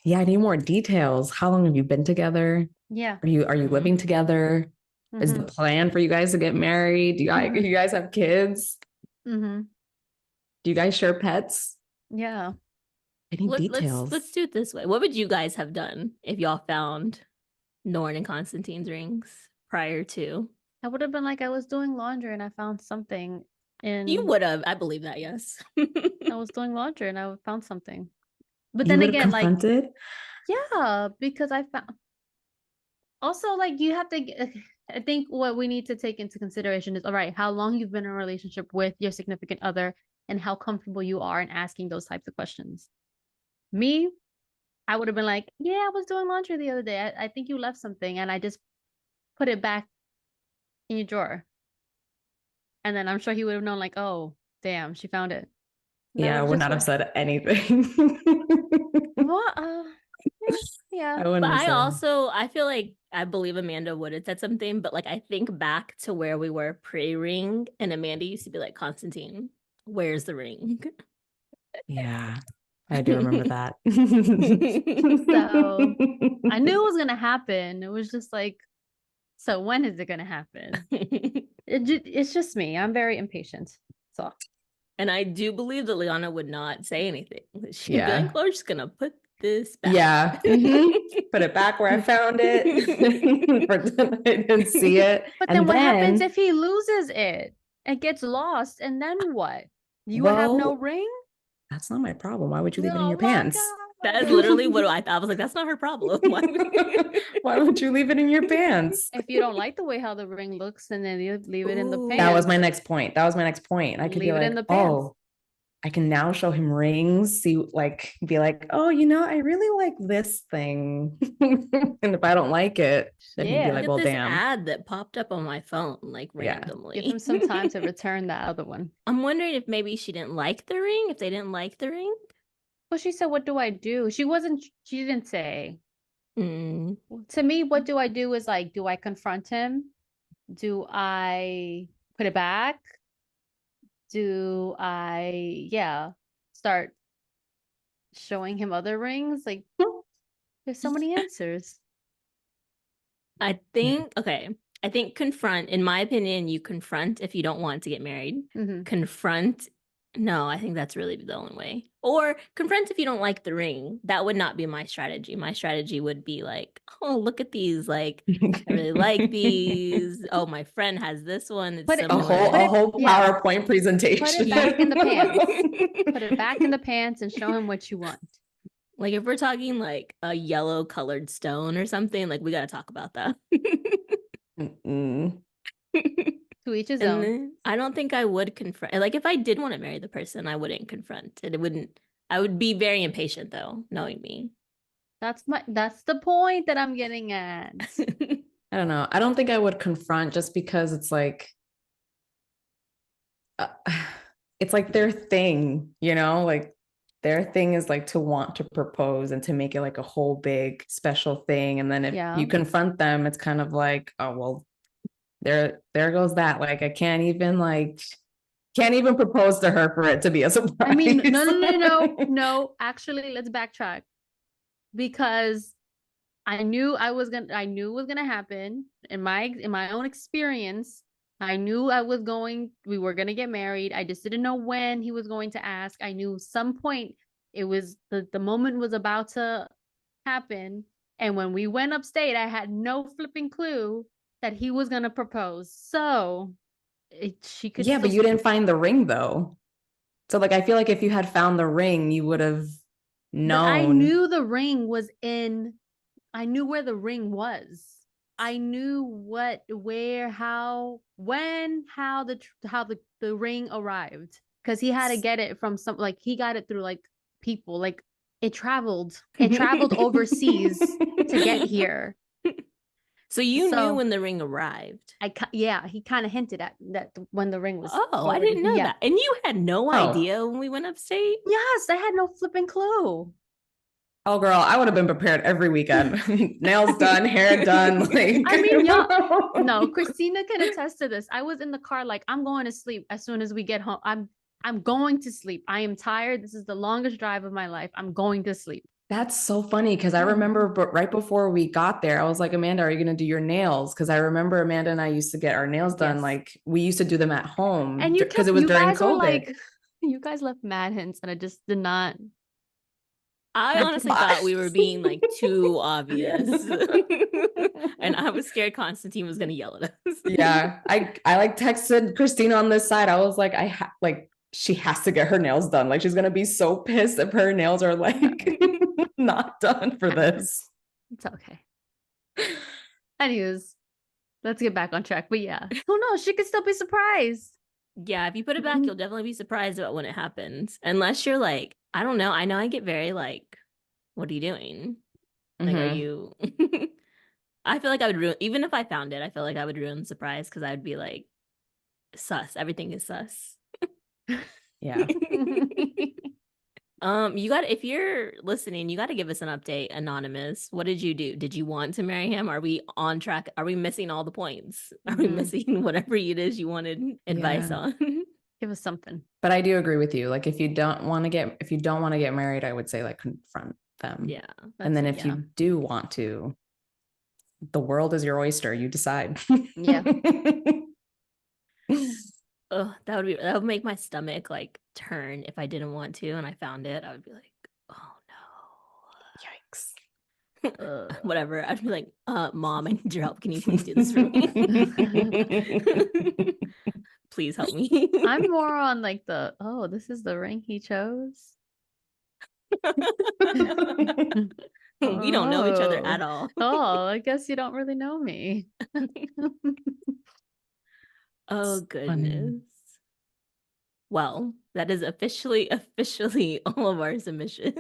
Yeah, I need more details. How long have you been together? Yeah. Are you living together? Is the Mhm. plan for you guys to get married? Do Mhm. you guys have kids? Mhm. Do you guys share pets? Yeah. I need Let's details. do it this way. What would you guys have done if y'all found Norn and Constantine's rings prior to? I would have been like I was doing laundry and I found something You in would have, I believe that, yes. I was doing laundry and I found something. But You then would have again, like, confronted? yeah, because I found also like you have to I think what we need to take into consideration is all right, how long you've been in a relationship with your significant other and how comfortable you are in asking those types of questions. Me, I would have been like, yeah, I was doing laundry the other day. I think you left something and I just put it back in your drawer. And then I'm sure he would have known, like, oh, damn, she found it. And that Yeah, I would would just not have what? said anything. What? Yeah. I wouldn't But have said. I feel like I believe Amanda would have said something, but like I think back to where we were pre-ring, and Amanda used to be like, Constantine, where's the ring? Yeah, I do remember that. So I knew it was gonna happen. It was just like, so when is it gonna happen? It's just me. I'm very impatient. So And I do believe that Liana would not say anything. She'd be Yeah. like, "We're just gonna put this back." Yeah. Put it back where I found it. Pretend I didn't see it. but then And what happens then, if he loses it? It gets lost, and then what? You would have no well, ring? that's not my problem. Why would you leave it in Oh your my pants? That is god. literally what I thought. I was like, "That's not her problem." Why Why would you leave it in your pants? If you don't like the way how the ring looks, and then you leave it in the That was pants. my Ooh. next point. That was my next point. I could be Leave it in like, the pants. oh, I can now show him rings, see, like, be like, oh, you know, I really like this thing. And if I don't like it, then he'd be Yeah. like, Look at well, this damn. ad that popped up on my phone, like Yeah. randomly. Give him some time to return that other one. I'm wondering if maybe she didn't like the ring, if they didn't like the ring. Well, she said, "What do I do?" She didn't say. Mm. To me, what do I do is like, do I confront him? Do I put it back? Do I, yeah, start showing him other rings? Like, there's so many answers. I think, okay, I think confront, in my opinion, you confront if you don't want to get married. Hmm. Confront, no, I think that's really the only way. Or confront if you don't like the ring. That would not be my strategy. My strategy would be like, oh, look at these. Like, I really like these. Oh, my friend has this one. It's Put it- A similar. whole yeah. PowerPoint presentation. Put it back in the pants. Put it back in the pants and show him what you want. Like, if we're talking like a yellow colored stone or something, like, we got to talk about that. Mm-mm. To each his And own. then I don't think I would confront. Like, if I did want to marry the person, I wouldn't confront. It wouldn't. I would be very impatient, though, knowing me. That's the point that I'm getting at. I don't know. I don't think I would confront just because it's like, uh, it's like their thing, you know, like their thing is like to want to propose and to make it like a whole big special thing. And then if Yeah. you confront them, it's kind of like, oh, well, there goes that. Like, I can't even propose to her for it to be a surprise. I mean, no. Actually, let's backtrack because I knew it was gonna happen in my own experience. I knew we were gonna get married. I just didn't know when he was going to ask. I knew some point it was the moment was about to happen. And when we went upstate, I had no flipping clue that he was gonna propose. So she could Yeah, still but you didn't find the ring though. So like I feel like if you had found the ring, you would have But I known. knew the ring was in. I knew where the ring was. I knew what, where, how, when, how the ring arrived because he had to get it from like he got it through like people like it traveled overseas to get here. So you knew So when the ring arrived. yeah, he kind of hinted at that when the ring was. Oh, I already, didn't know yeah. that. And you had no Oh. idea when we went upstate? Yes, I had no flipping clue. Oh, girl, I would have been prepared every weekend. Nails done, hair done. Like, I mean, no, Kristina can attest to this. I was in the car like, I'm going to sleep as soon as we get home. I'm going to sleep. I am tired. This is the longest drive of my life. I'm going to sleep. That's so funny because I remember right before we got there, I was like, Amanda, are you going to do your nails? Because I remember Amanda and I used to get our nails done. Yes. Like we used to do them at home And because it was during guys were COVID. like, you guys left mad hints, and I just did not. I honestly thought we were being like too obvious. And I was scared Constantine was gonna yell at us. Yeah. I like texted Kristina on this side. I was like, she has to get her nails done. Like she's gonna be so pissed if her nails are like not done for this. It's okay. Anyways, let's get back on track. But yeah, who knows? She could still be surprised. Yeah, if you put it back, you'll definitely be surprised about when it happens. Unless you're like, I don't know. I know I get very like, what are you doing? Like, are you? I feel like I would ruin, even if I found it, I feel like I would ruin the surprise because I would be like, sus. Everything is sus. Yeah. You got, if you're listening, you got to give us an update, Anonymous. What did you do? Did you want to marry him? Are we on track? Are we missing all the points? Are we missing whatever it is you wanted advice on? Give us something. But I do agree with you. Like if you don't want to get married, I would say like confront them. Yeah. And then if you do want to, the world is your oyster. You decide. Yeah. Oh, that would make my stomach like turn if I didn't want to and I found it. I would be like, oh no. Yikes. Whatever. I'd be like, Mom, I need your help. Can you please do this for me? Please help me. I'm more on like this is the ring he chose. We don't know each other at all. Oh, I guess you don't really know me. Oh, goodness. Well, that is officially all of our submissions.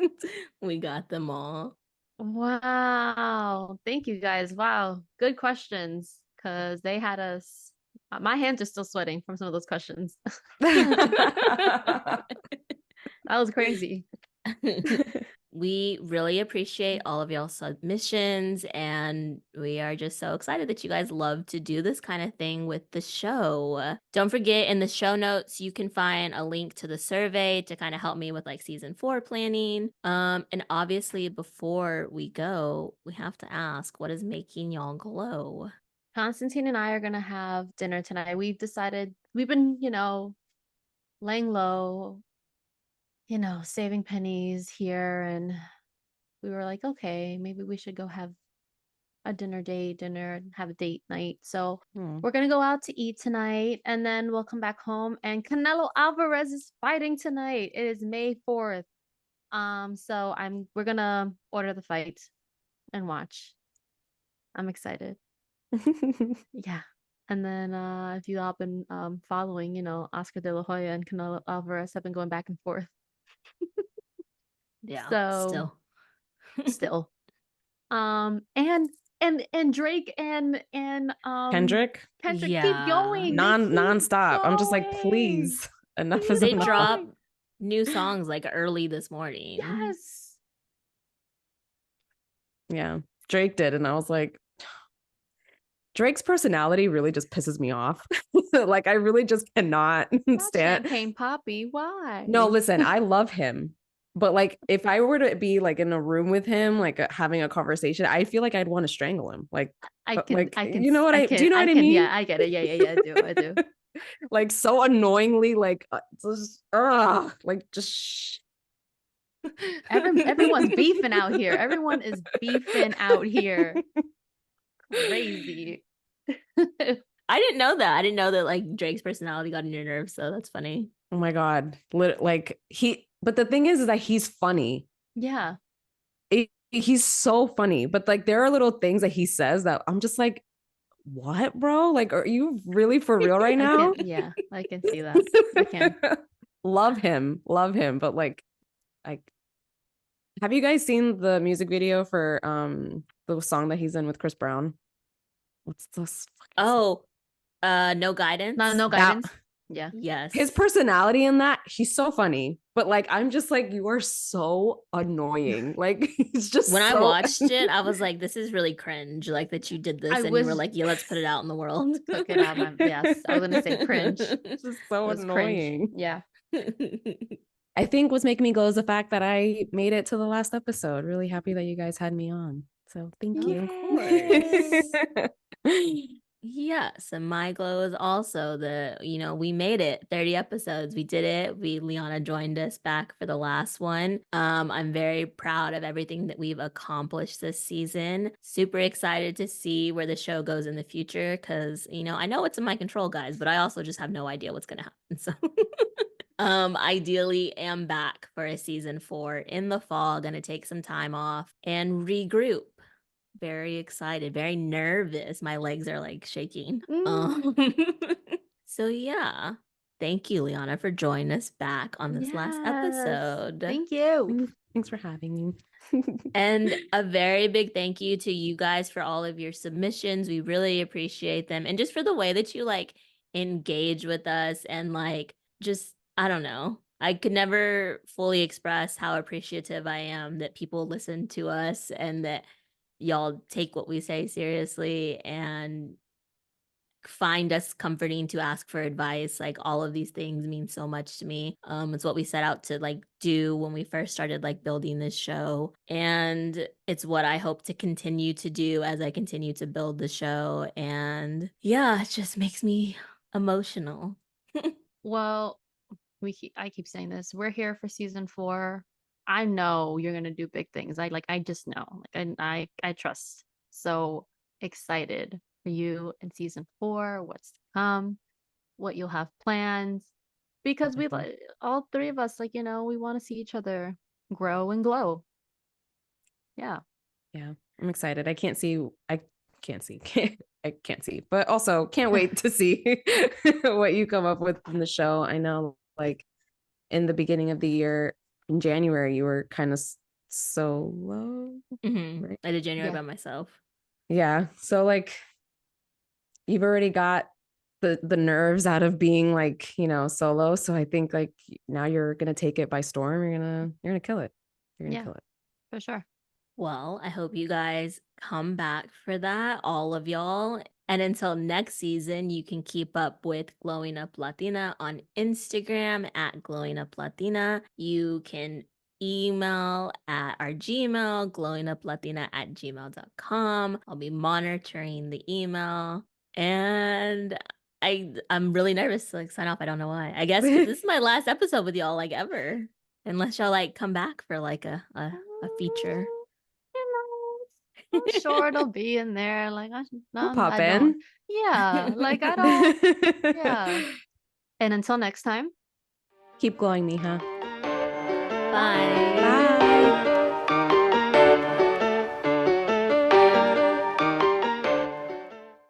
We got them all. Wow. Thank you guys. Wow. Good questions. Because they had us. My hands are still sweating from some of those questions. That was crazy. We really appreciate all of y'all's submissions, and we are just so excited that you guys love to do this kind of thing with the show. Don't forget, in the show notes, you can find a link to the survey to kind of help me with like season 4 planning. And obviously, before we go, we have to ask, what is making y'all glow? Constantine and I are gonna have dinner tonight. We've decided we've been, laying low, saving pennies here, and we were like, okay, maybe we should go have a dinner and have a date night. So we're gonna go out to eat tonight, and then we'll come back home. And Canelo Alvarez is fighting tonight. It is May 4th. So we're gonna order the fight and watch. I'm excited. Yeah. And then if you all been following, Oscar De La Hoya and Canelo Alvarez have been going back and forth. Yeah, So still. And Drake and Kendrick, Kendrick keep Yeah. going. nonstop. I'm just like, going. please, enough Please is They enough. dropped new songs like early this morning. Yes. Yeah, Drake did, and I was like, Drake's personality really just pisses me off. Like, I really just cannot Not stand. Champagne Poppy. Why? No, listen, I love him. But like, if I were to be like in a room with him, like having a conversation, I feel like I'd want to strangle him. Like, I can. you know what do you know what I mean? Yeah, I get it. Yeah. I do. Like so annoyingly, like just, like just. Everyone's beefing out here. Everyone is beefing out here. Crazy. I didn't know that. I didn't know that like Drake's personality got on your nerves, so that's funny. Oh my God. Like but the thing is that he's funny. Yeah. He's so funny, but like there are little things that he says that I'm just like, what, bro? Like, are you really for real right now? I can see that. I can. Love him, but like, have you guys seen the music video for the song that he's in with Chris Brown? What's this? Oh, no guidance. No guidance. Yeah. Yes. His personality in that, he's so funny, but like I'm just like, you are so annoying. Like he's just when I watched it, I was like, this is really cringe, like that you did this and you were like, yeah, let's put it out in the world. Took it out. Yes, I was gonna say cringe. It's just so annoying. Cringe. Yeah. I think what's making me glow is the fact that I made it to the last episode. Really happy that you guys had me on. So thank you. Of course. Yes, and my glow is also we made it 30 episodes. We did it. Lyana joined us back for the last one. I'm very proud of everything that we've accomplished this season. Super excited to see where the show goes in the future because, I know it's in my control, guys, but I also just have no idea what's going to happen. So ideally am back for a season 4 in the fall, gonna take some time off and regroup. Very excited, very nervous. My legs are like shaking. So yeah, thank you, Lyana, for joining us back on this last episode. Thank you. Thanks for having me. And a very big thank you to you guys for all of your submissions. We really appreciate them. And just for the way that you like engage with us and like just, I don't know. I could never fully express how appreciative I am that people listen to us and that y'all take what we say seriously and find us comforting to ask for advice. Like all of these things mean so much to me. It's what we set out to like do when we first started like building this show, and it's what I hope to continue to do as I continue to build the show. And yeah, it just makes me emotional. Well, I keep saying this. We're here for season 4. I know you're gonna do big things. I just know. Like I trust. So excited for you in season 4, what's to come, what you'll have planned. Because we like all 3 of us, we want to see each other grow and glow. Yeah. Yeah. I'm excited. I can't see. I can't see, but also can't wait to see what you come up with in the show. I know like in the beginning of the year in January, you were kind of solo, right? I did January Yeah. by myself. Yeah. So like you've already got the nerves out of being like, you know, solo. So I think like now you're gonna take it by storm. You're gonna kill it. You're gonna Yeah, kill it. for sure. Well, I hope you guys come back for that, all of y'all. And until next season, you can keep up with Glowing Up Latina on Instagram at Glowing Up Latina. You can email at our Gmail, glowinguplatina@gmail.com. I'll be monitoring the email. And I'm really nervous to like sign off. I don't know why. I guess 'cause this is my last episode with y'all like ever. Unless y'all like come back for like a feature. I'm sure it'll be in there. Like We'll pop I don't. in. Yeah, like I don't. Yeah. And until next time. Keep glowing, Mija. Bye. Bye.